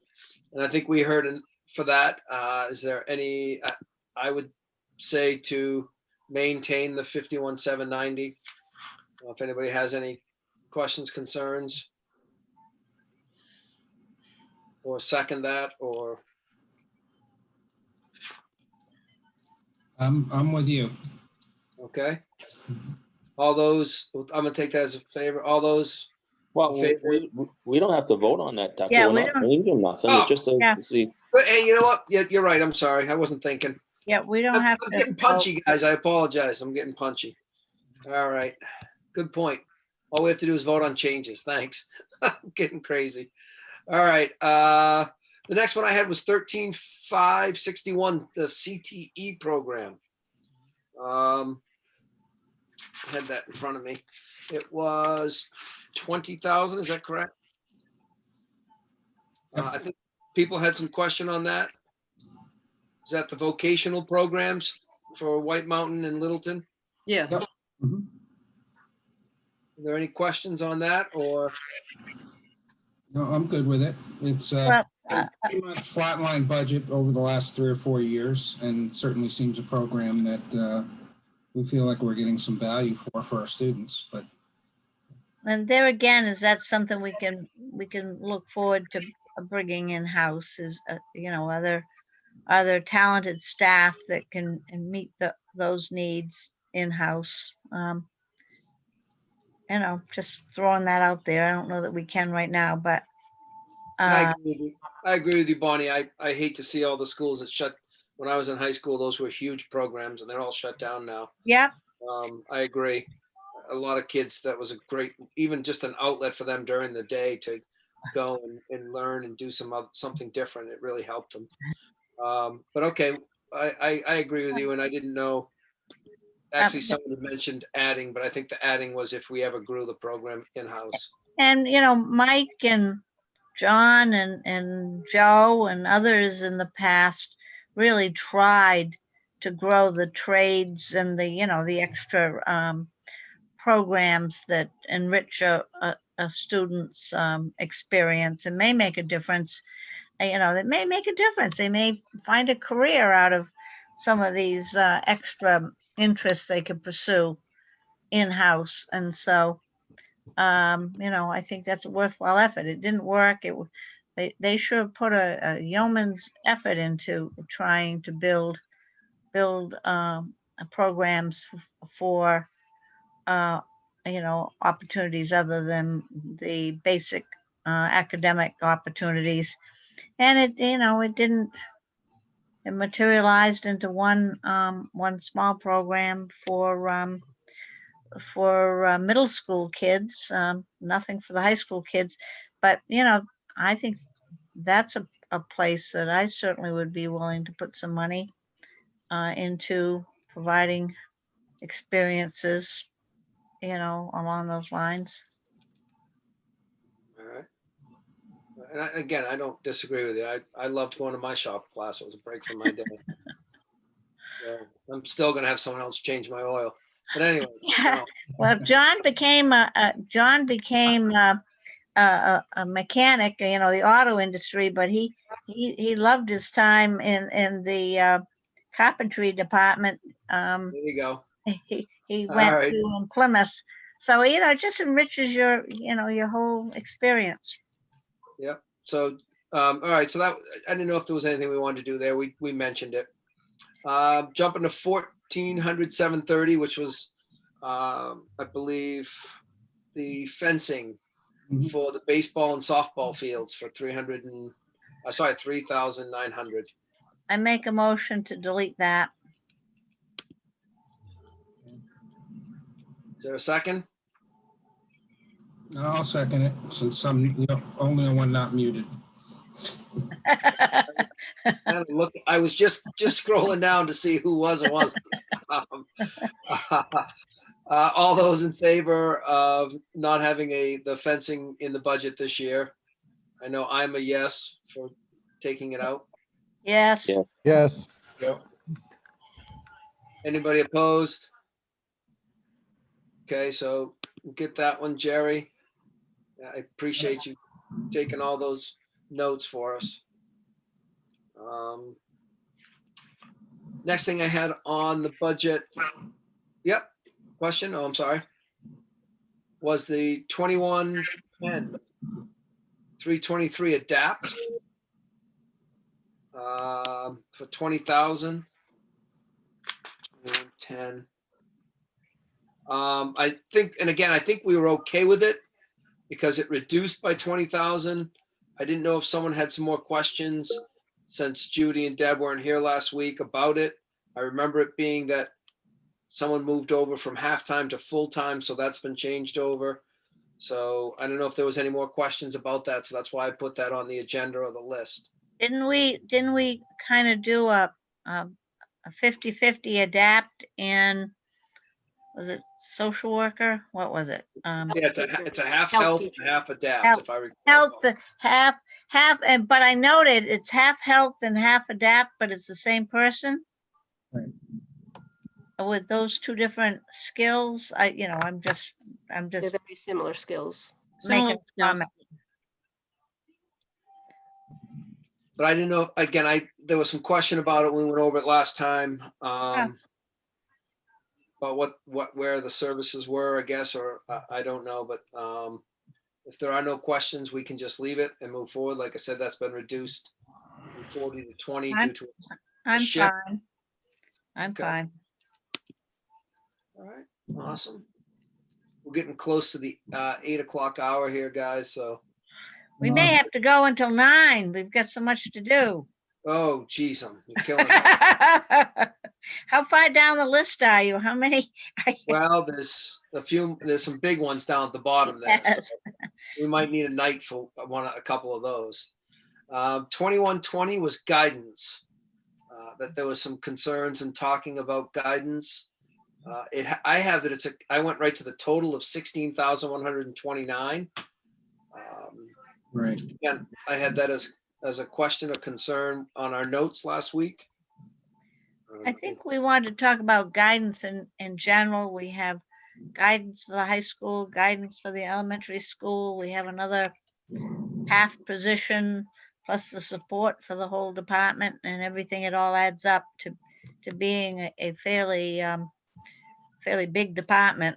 I think we heard for that. Is there any? I would say to maintain the 51,790. If anybody has any questions, concerns, or second that, or I'm with you. okay. All those, I'm gonna take that as a favor. All those. Well, we don't have to vote on that, Tucker. Yeah, We're we not don't. changing nothing. Oh, It's just yeah. to see. But hey, you know what? Yeah, you're right. I'm sorry. I wasn't thinking. Yeah, we don't have I'm to. getting punchy, guys. I apologize. I'm getting punchy. All right. Good point. All we have to do is vote on changes. Thanks. I'm getting crazy. All right. The next one I had was 13,561, the CTE program. I had that in front of me. It was 20,000. Is that correct? I think people had some question on that. Is that the vocational programs for White Mountain and Littleton? Yes. Yep. Are there any questions on that, or? No, I'm good with it. It's Well, pretty much flatline budget over the last 3 or 4 years, and certainly seems a program that we feel like we're getting some value for our students. But and there again, is that something we can look forward to bringing in house? Is are there talented staff that can meet those needs in house? Just throwing that out there. I don't know that we can right now, but I agree with you, Bonnie. I hate to see all the schools that shut. When I was in high school, those were huge programs, and they're all shut down now. yeah, I agree. A lot of kids, that was a great, even just an outlet for them during the day to go and learn and do something different. It really helped them. But okay, I agree with you, and I didn't know. Actually, someone had mentioned adding, but I think the adding was if we ever grew the program in-house. and Mike and John and Joe and others in the past really tried to grow the trades and the extra programs that enrich a student's experience and may make a difference. That may make a difference. They may find a career out of some of these extra interests they could pursue in-house. And so, I think that's a worthwhile effort. It didn't work. They should have put a yeoman's effort into trying to build build programs for opportunities other than the basic academic opportunities. And it materialized into one small program for middle school kids, nothing for the high school kids. But, I think that's a place that I certainly would be willing to put some money into providing experiences, along those lines. All right. And again, I don't disagree with you. I loved going to my shop class. It was a break from my day. So I'm still going to have someone else change my oil. But anyways, no. Well, John became a mechanic, the auto industry, but he loved his time in the carpentry department. There you go. He All went right. to in Plymouth. So, it just enriches your whole experience. Yep. So, all right. So that, I didn't know if there was anything we wanted to do there. We mentioned it. Jumping to 1,400,730, which was, I believe, the fencing for the baseball and softball fields for 3,900. I make a motion to delete that. Is there a second? I'll second it since I'm the only one not muted. And look, I was just scrolling down to see who was or wasn't. All those in favor of not having the fencing in the budget this year? I know I'm a yes for taking it out. Yes. Yeah. Yes. Yep. Anybody opposed? Okay, so we'll get that one, Jerry. I appreciate you taking all those notes for us. Next thing I had on the budget. Yep. Question? Oh, I'm sorry. Was the 2110 323 adapt for 20,000. 10. I think, and again, I think we were okay with it because it reduced by 20,000. I didn't know if someone had some more questions since Judy and Deb weren't here last week about it. I remember it being that someone moved over from half-time to full-time, so that's been changed over. So I don't know if there was any more questions about that, so that's why I put that on the agenda or the list. Didn't we kind of do a 50-50 adapt in, was it social worker? What was it? Yeah, it's a half health and half adapt, Health. if I recall. Health, half, but I noted it's half health and half adapt, but it's the same person. Right. With those two different skills, I'm just They're very similar skills. Similar making a skills. comment. But I didn't know, again, there was some question about it when we went over it last time. About where the services were, I guess, or I don't know, but if there are no questions, we can just leave it and move forward. Like I said, that's been reduced from 40 to 20 due to I'm shift. fine. I'm Okay. fine. All right, awesome. We're getting close to the 8 o'clock hour here, guys. So, We may have to go until 9. We've got so much to do. oh, geez, you're killing me. How far down the list are you? How many? Well, there's some big ones down at the bottom there. Yes. So we might need a night for a couple of those. 2120 was guidance. That there was some concerns in talking about guidance. I have that I went right to the total of 16,129. Right. Again, I had that as a question or concern on our notes last week. I think we wanted to talk about guidance in general. We have guidance for the high school, guidance for the elementary school. We have another half position plus the support for the whole department and everything. It all adds up to being a fairly big department.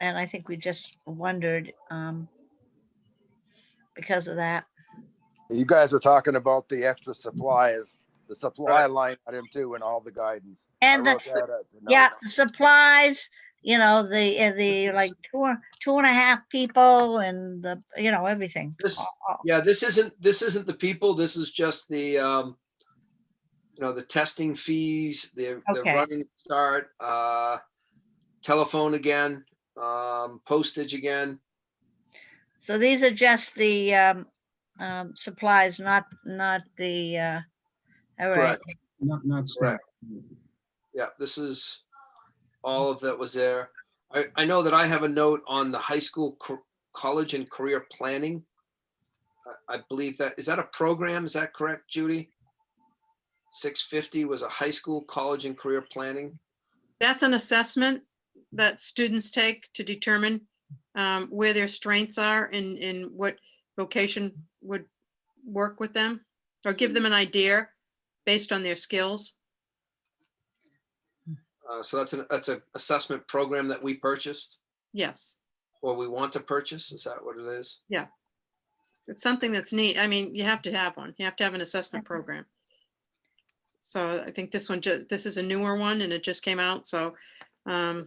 And I think we just wondered because of that. You guys are talking about the extra supplies the supply line item too in all the guidance. And I wrote that as a note. yeah, the supplies, the like two and a half people and everything. This, yeah, this isn't the people. This is just the, the testing fees, the Okay. running start, telephone again, postage again. So these are just the supplies, not the, all right. Correct. Not staff. Correct. Yeah, this is all of that was there. I know that I have a note on the high school, college and career planning. I believe is that a program? Is that correct, Judy? 650 was a high school, college and career planning. That's an assessment that students take to determine where their strengths are and in what vocation would work with them or give them an idea based on their skills. So that's an assessment program that we purchased Yes. or we want to purchase. Is that what it is? Yeah. It's something that's neat. I mean, you have to have one. You have to have an assessment program. So I think this is a newer one and it just came out. So I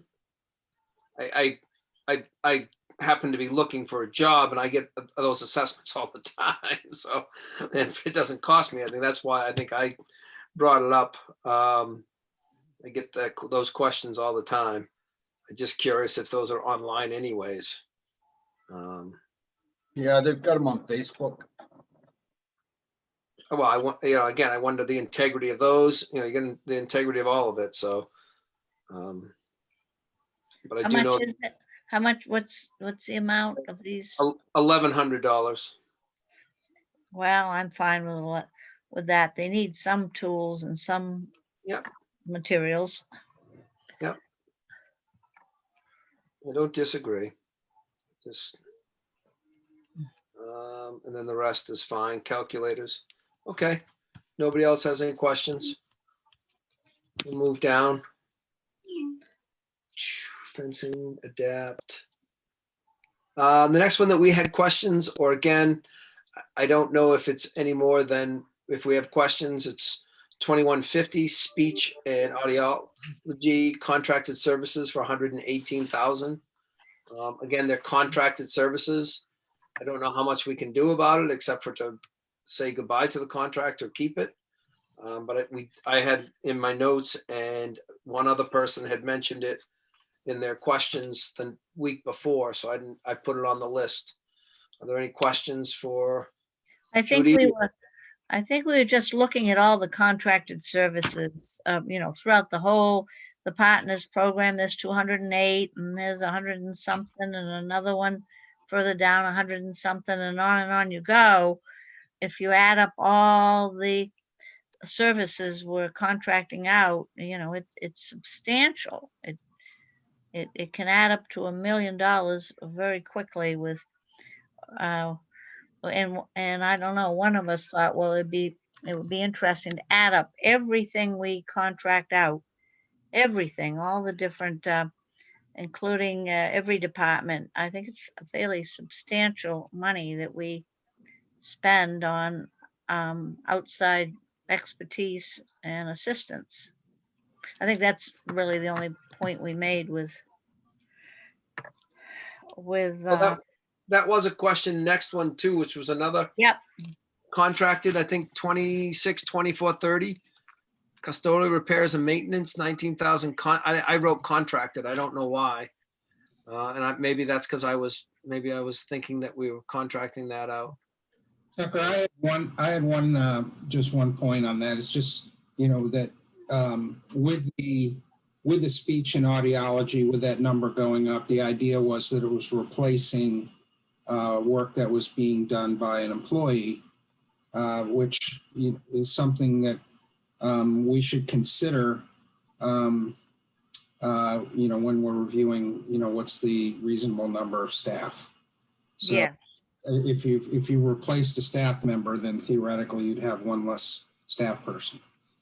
happen to be looking for a job and I get those assessments all the time. So if it doesn't cost me, I think that's why I think I brought it up. I get those questions all the time. I'm just curious if those are online anyways. Yeah, they've got them on Facebook. Well, I want, again, I wonder the integrity of those, you get the integrity of all of it. So, but I How do much know is it? How much, what's the amount of these? $1,100. Well, I'm fine with that. They need some tools and some Yep. materials. Yep. I don't disagree. Just, and then the rest is fine. Calculators. Okay. Nobody else has any questions? We'll move down. Fencing, adapt. The next one that we had questions, or again, I don't know if it's any more than if we have questions, it's 2150 speech and audiology contracted services for 118,000. Again, they're contracted services. I don't know how much we can do about it except for to say goodbye to the contract or keep it. But I had in my notes, and one other person had mentioned it in their questions the week before, so I put it on the list. Are there any questions for Judy? Judy? I think we were just looking at all the contracted services, throughout the partners program. There's 208 and there's 100 and something and another one further down 100 and something and on you go. If you add up all the services we're contracting out, it's substantial. It can add up to $1 million very quickly with, and I don't know, one of us thought, well, it would be interesting to add up everything we contract out, everything, all the different, including every department. I think it's a fairly substantial money that we spend on outside expertise and assistance. I think that's really the only point we made with Well, that was a question. Next one too, which was another contracted, I think 2430 custodial repairs and maintenance, 19,000. I wrote contracted. I don't know why. And maybe that's because I was thinking that we were contracting that out. Tucker, I had one just one point on that. It's just, that with the speech and audiology, with that number going up, the idea was that it was replacing work that was being done by an employee, which is something that we should consider, when we're reviewing, what's the reasonable number of staff. So yeah. If you replaced a staff member, then theoretically you'd have one less staff person.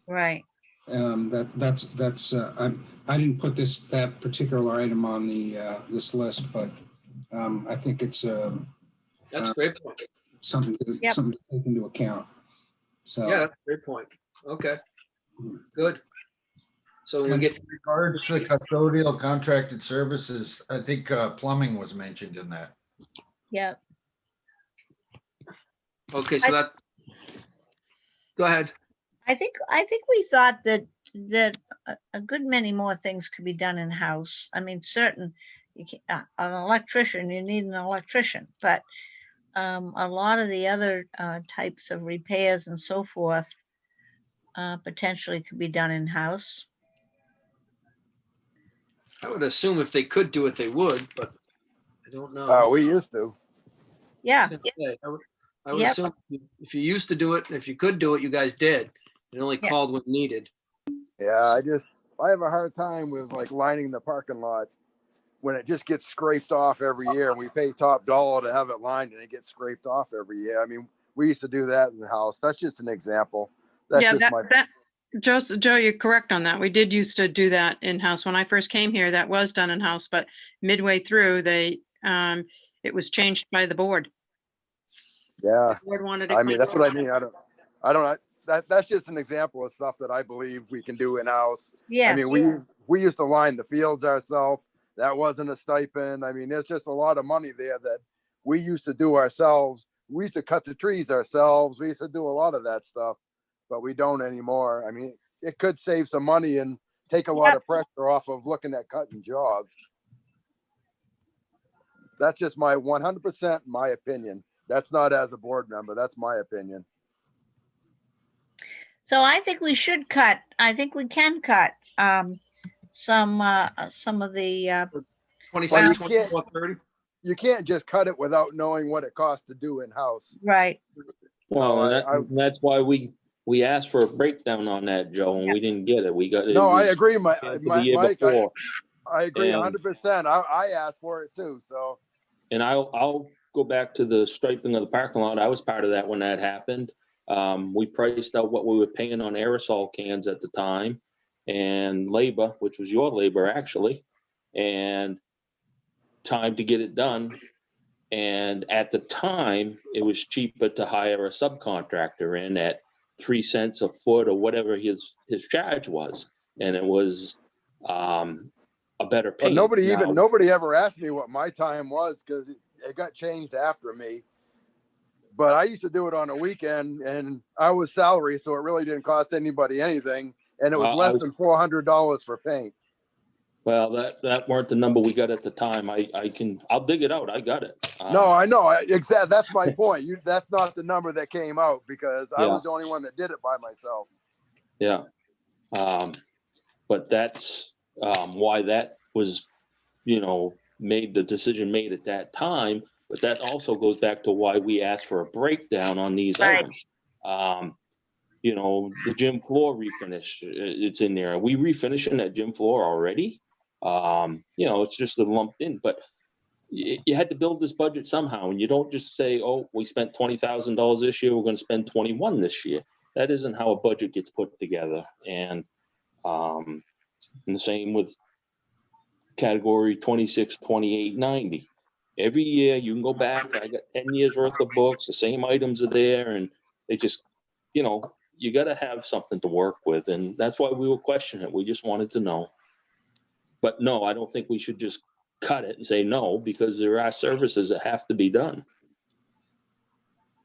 Right. That's I didn't put that particular item on this list, but I think it's that's a great point. Something to take into account. So yeah, that's a great point. Okay, good. So we And get, in regards to the custodial contracted services, I think plumbing was mentioned in that. Yeah. okay, so that, go ahead. I think we thought that a good many more things could be done in-house. I mean, an electrician, you need an electrician, but a lot of the other types of repairs and so forth potentially could be done in-house. I would assume if they could do it, they would, but I don't know. We used to. Yeah. I would Yep. assume if you used to do it, and if you could do it, you guys did. You only Yeah. called when needed. Yeah, I have a hard time with like lining the parking lot when it just gets scraped off every year. We pay top dollar to have it lined and it gets scraped off every year. I mean, we used to do that in the house. That's just an example. That's Yeah, just my. Joe, you're correct on that. We did used to do that in-house. When I first came here, that was done in-house, but midway through, it was changed by the board. Yeah. The board wanted it. I mean, that's what I mean. I don't, that's just an example of stuff that I believe we can do in-house. Yes. I mean, we used to line the fields ourselves. That wasn't a stipend. I mean, there's just a lot of money there that we used to do ourselves. We used to cut the trees ourselves. We used to do a lot of that stuff, but we don't anymore. I mean, it could save some money and take a lot of pressure off of looking at cutting jobs. That's just my 100% my opinion. That's not as a board member. That's my opinion. So I think we should cut. I think we can cut some of the 26, Well, 24, 30. You can't just cut it without knowing what it costs to do in-house. right. Well, I- that's why we asked for a breakdown on that, Joe, and we didn't get it. We got it. No, I was agree, into the year Mike. before. I agree And- 100%. I asked for it too. So And I'll go back to the striping of the parking lot. I was part of that when that happened. We priced out what we were paying on aerosol cans at the time and labor, which was your labor actually, and time to get it done. And at the time, it was cheaper to hire a subcontractor in at 3 cents a foot or whatever his charge was. And it was a better pay. but nobody ever asked me what my time was because it got changed after me. But I used to do it on a weekend and I was salary, so it really didn't cost anybody anything. And it was less than $400 for paint. Well, that weren't the number we got at the time. I'll dig it out. I got it. No, I know. Exactly. That's my point. That's not the number that came out because I was the only one that did it by myself. Yeah. But that's why that was, made the decision made at that time. But that also goes back to why we asked for a breakdown on these Right. items. The gym floor refinish, it's in there. Are we refinishing that gym floor already? It's just a lumped in, but you had to build this budget somehow, and you don't just say, oh, we spent $20,000 this year, we're going to spend 21 this year. That isn't how a budget gets put together. And the same with category 26, 28, 90. Every year you can go back. I got 10 years worth of books. The same items are there, and they just, you got to have something to work with, and that's why we were questioning it. We just wanted to know. But no, I don't think we should just cut it and say no, because there are services that have to be done.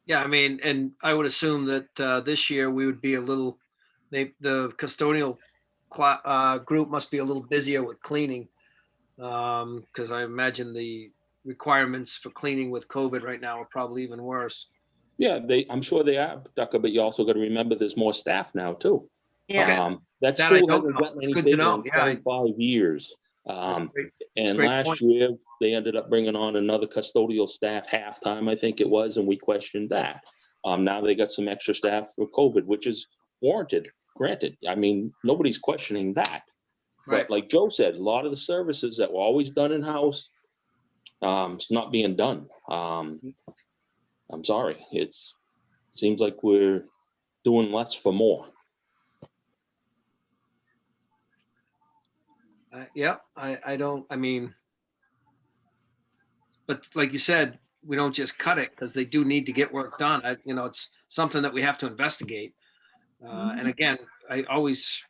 Yeah, I mean, and I would assume that this year we would be the custodial group must be a little busier with cleaning because I imagine the requirements for cleaning with COVID right now are probably even worse. Yeah, I'm sure they are, Ducker, but you also got to remember there's more staff now too. Yeah. That That I school don't hasn't know. gotten It's any good to bigger know. in Yeah. 25 years. That's great. And great last point. year they ended up bringing on another custodial staff halftime, I think it was, and we questioned that. Now they got some extra staff for COVID, which is warranted. Granted, I mean, nobody's questioning that. Right. But like Joe said, a lot of the services that were always done in-house, it's not being done. I'm sorry. It seems like we're doing less for more. But like you said, we don't just cut it because they do need to get work done. It's something that we have to investigate. And again, I always,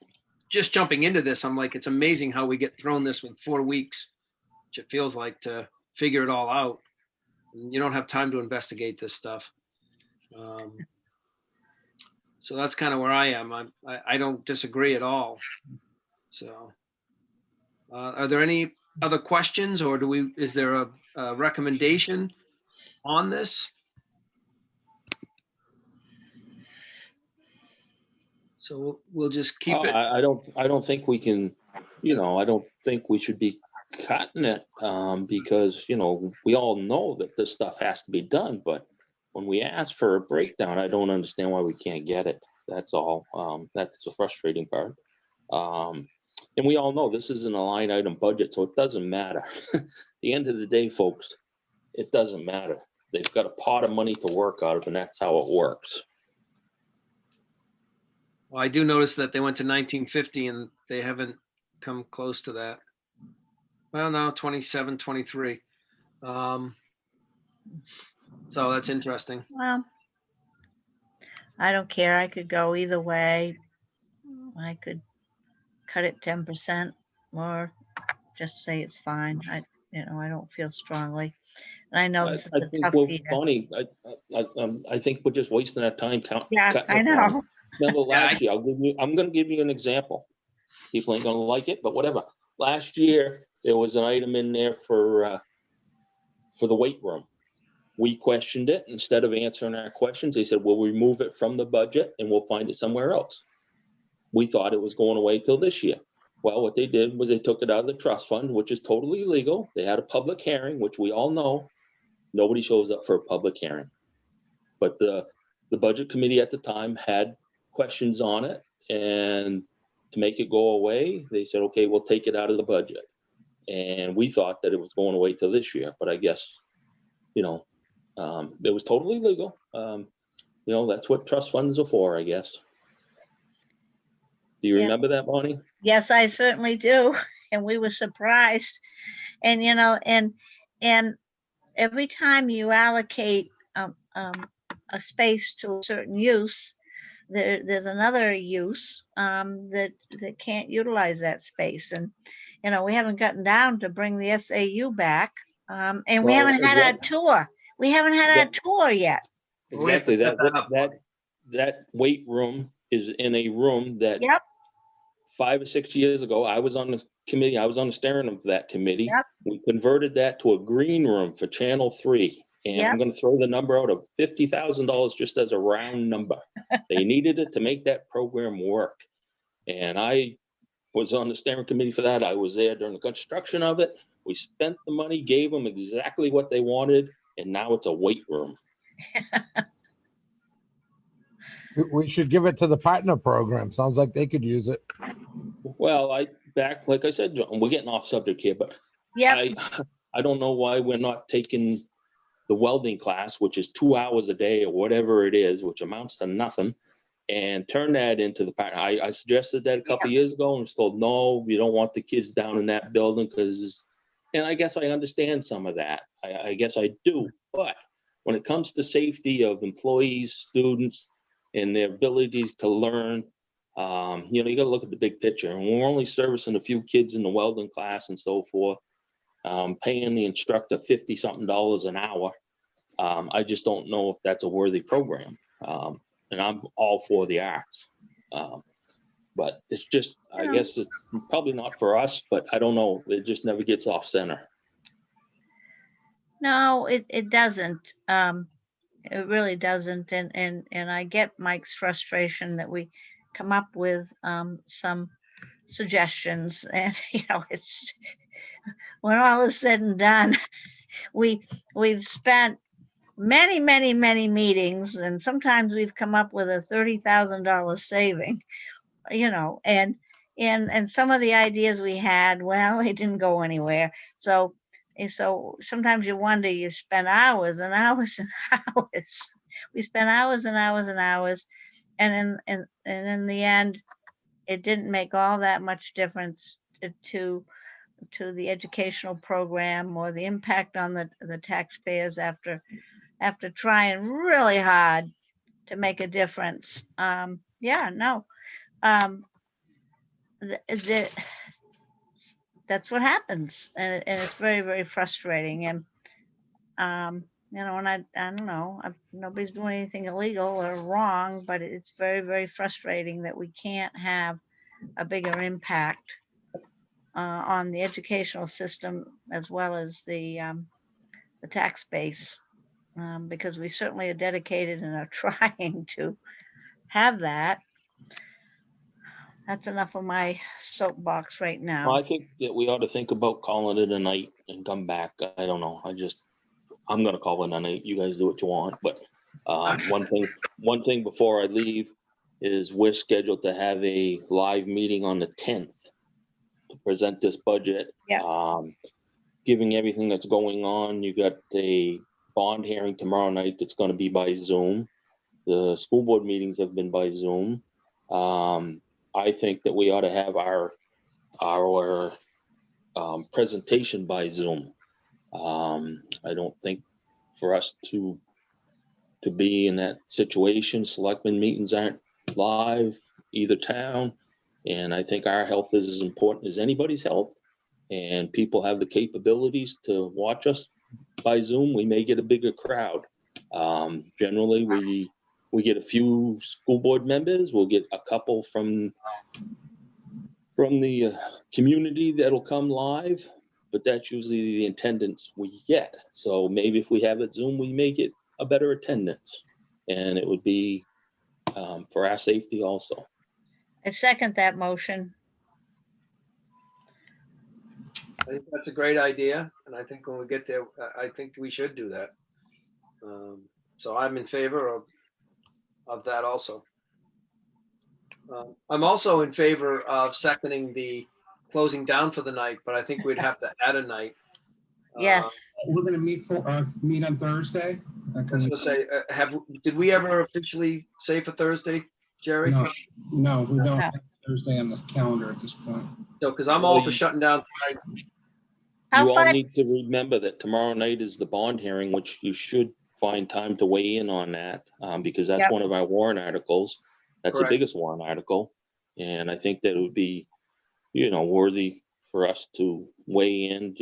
just jumping into this, I'm like, it's amazing how we get thrown this with 4 weeks, which it feels like, to figure it all out. And you don't have time to investigate this stuff. So that's kind of where I am. I don't disagree at all. So, are there any other questions, or is there a recommendation on this? So we'll just keep it. I don't think we can, I don't think we should be cutting it, because, we all know that this stuff has to be done, but when we ask for a breakdown, I don't understand why we can't get it. That's all. That's the frustrating part. And we all know this isn't a line item budget, so it doesn't matter. At the end of the day, folks, it doesn't matter. They've got a pot of money to work out of, and that's how it works. Well, I do notice that they went to 1950 and they haven't come close to that. Well, no, 27, 23. So that's interesting. Well, I don't care. I could go either way. I could cut it 10% or just say it's fine. I don't feel strongly. And I know this is a tough year. Bonnie, I think we're just wasting our time counting. Yeah, I know. Remember last year, I'm going to give you an example. People ain't going to like it, but whatever. Last year, there was an item in there for the weight room. We questioned it. Instead of answering our questions, they said, we'll remove it from the budget and we'll find it somewhere else. We thought it was going away till this year. Well, what they did was they took it out of the trust fund, which is totally illegal. They had a public hearing, which we all know. Nobody shows up for a public hearing. But the budget committee at the time had questions on it, and to make it go away, they said, okay, we'll take it out of the budget. And we thought that it was going away till this year, but I guess, it was totally legal. That's what trust funds are for, I guess. Do you remember that, Bonnie? Yes, I certainly do. And we were surprised. And, and every time you allocate a space to a certain use, there's another use that can't utilize that space. And, we haven't gotten down to bring the SAU back. And we haven't had our tour. We haven't had our tour yet. Exactly. That weight room is in a room that 5 or 6 years ago, I was on the committee. I was on the steering of that committee. Yep. We converted that to a green room for Channel 3. And I'm going to throw the number out of $50,000 just as a round number. They needed it to make that program work. And I was on the steering committee for that. I was there during the construction of it. We spent the money, gave them exactly what they wanted, and now it's a weight room. We should give it to the partner program. Sounds like they could use it. Well, like I said, John, we're getting off subject here, but I don't know why we're not taking the welding class, which is 2 hours a day or whatever it is, which amounts to nothing, and turn that into the partner. I suggested that a couple years ago and was told, no, you don't want the kids down in that building and I guess I understand some of that. I guess I do. But when it comes to safety of employees, students, and their abilities to learn, you got to look at the big picture. And we're only servicing a few kids in the welding class and so forth, paying the instructor $50-something an hour. I just don't know if that's a worthy program. And I'm all for the arts. But it's just, I guess it's probably not for us, but I don't know. It just never gets off center. No, it doesn't. It really doesn't. And I get Mike's frustration that we come up with some suggestions, and it's when all is said and done, we've spent many meetings, and sometimes we've come up with a $30,000 saving, and some of the ideas we had, well, they didn't go anywhere. So sometimes you wonder, you spend hours and hours and hours. We spent hours and hours and hours, and in the end, it didn't make all that much difference to the educational program or the impact on the taxpayers after trying really hard to make a difference. Yeah, no. That's what happens, and it's very, very frustrating. And and I don't know, nobody's doing anything illegal or wrong, but it's very, very frustrating that we can't have a bigger impact on the educational system as well as the tax base, because we certainly are dedicated and are trying to have that. That's enough of my soapbox right now. Well, I think that we ought to think about calling it a night and come back. I don't know. I'm gonna call it a night. You guys do what you want, but one thing before I leave is we're scheduled to have a live meeting on the 10th to present this budget. Yeah. Giving everything that's going on, you got a bond hearing tomorrow night that's going to be by Zoom. The school board meetings have been by Zoom. I think that we ought to have our presentation by Zoom. I don't think for us to be in that situation, selectmen meetings aren't live either town, and I think our health is as important as anybody's health, and people have the capabilities to watch us by Zoom. We may get a bigger crowd. Generally, we get a few school board members. We'll get a couple from the community that'll come live, but that's usually the attendance we get. So maybe if we have it Zoom, we may get a better attendance, and it would be for our safety also. I second that motion. I think that's a great idea, and I think when we get there, I think we should do that. So I'm in favor of that also. I'm also in favor of seconding the closing down for the night, but I think we'd have to add a night. Yes. We're going to meet on Thursday. I was gonna say, did we ever officially say for Thursday, Jerry? No, we don't have Thursday on the calendar at this point. So, because I'm all for shutting down tonight. You all need to remember that tomorrow night is the bond hearing, which you should find time to weigh in on that, because that's one of our warrant articles. That's the biggest warrant article. And I think that it would be, worthy for us to weigh in.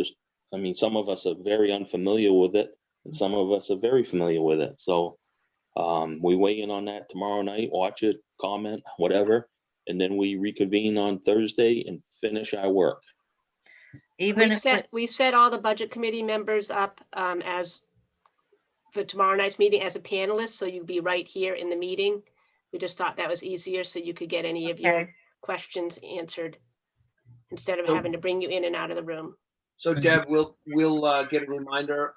Some of us are very unfamiliar with it, and some of us are very familiar with it. So we weigh in on that tomorrow night, watch it, comment, whatever, and then we reconvene on Thursday and finish our work. We set all the budget committee members up as for tomorrow night's meeting as a panelist, so you'd be right here in the meeting. We just thought that was easier, so you could get any of your questions answered instead of having to bring you in and out of the room. So Deb, we'll get a reminder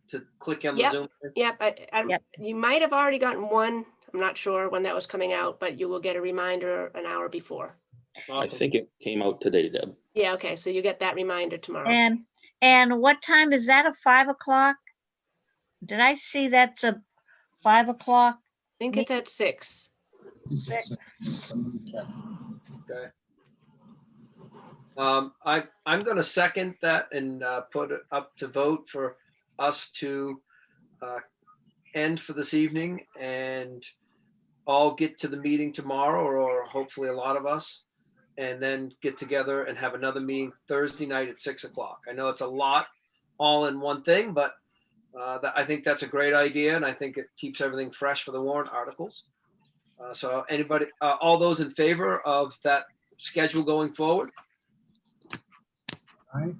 to click on the Zoom. Yep. You might have already gotten one. I'm not sure when that was coming out, but you will get a reminder an hour before. I think it came out today, Deb. Yeah, okay, so you get that reminder tomorrow. And what time is that? 5 o'clock? Did I see that's a 5 o'clock? I think it's at 6. 6. Okay. I'm going to second that and put it up to vote for us to end for this evening and all get to the meeting tomorrow, or hopefully a lot of us, and then get together and have another meeting Thursday night at 6 o'clock. I know it's a lot all in one thing, but I think that's a great idea, and I think it keeps everything fresh for the warrant articles. So anybody, all those in favor of that schedule going forward? Aye.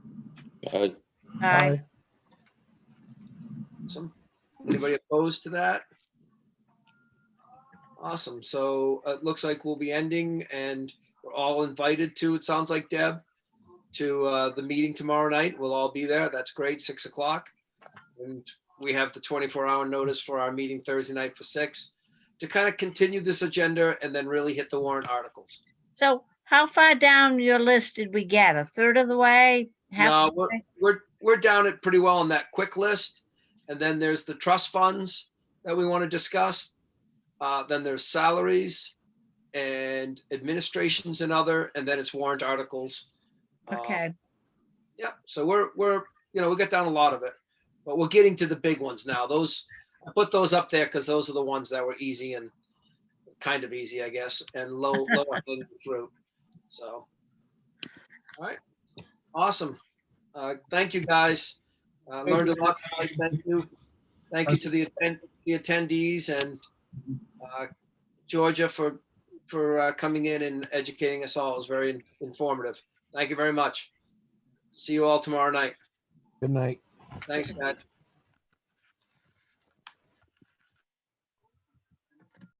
Aye. Awesome. Anybody opposed to that? Awesome. So it looks like we'll be ending, and we're all invited to, it sounds like, Deb, to the meeting tomorrow night. We'll all be there. That's great, 6 o'clock. And we have the 24-hour notice for our meeting Thursday night for 6 to kind of continue this agenda and then really hit the warrant articles. So how far down your list did we get? A third of the way? No, we're down it pretty well on that quick list. And then there's the trust funds that we want to discuss. Then there's salaries and administrations and other, and then it's warrant articles. Okay. Yeah. So we're we got down a lot of it, but we're getting to the big ones now. I put those up there because those are the ones that were easy and kind of easy, I guess, and lower hanging fruit. So, all right, awesome. Thank you, guys. Learned a lot tonight. Thank you. Thank you to the attendees and Georgia for coming in and educating us all. It was very informative. Thank you very much. See you all tomorrow night. Good night. Thanks, guys.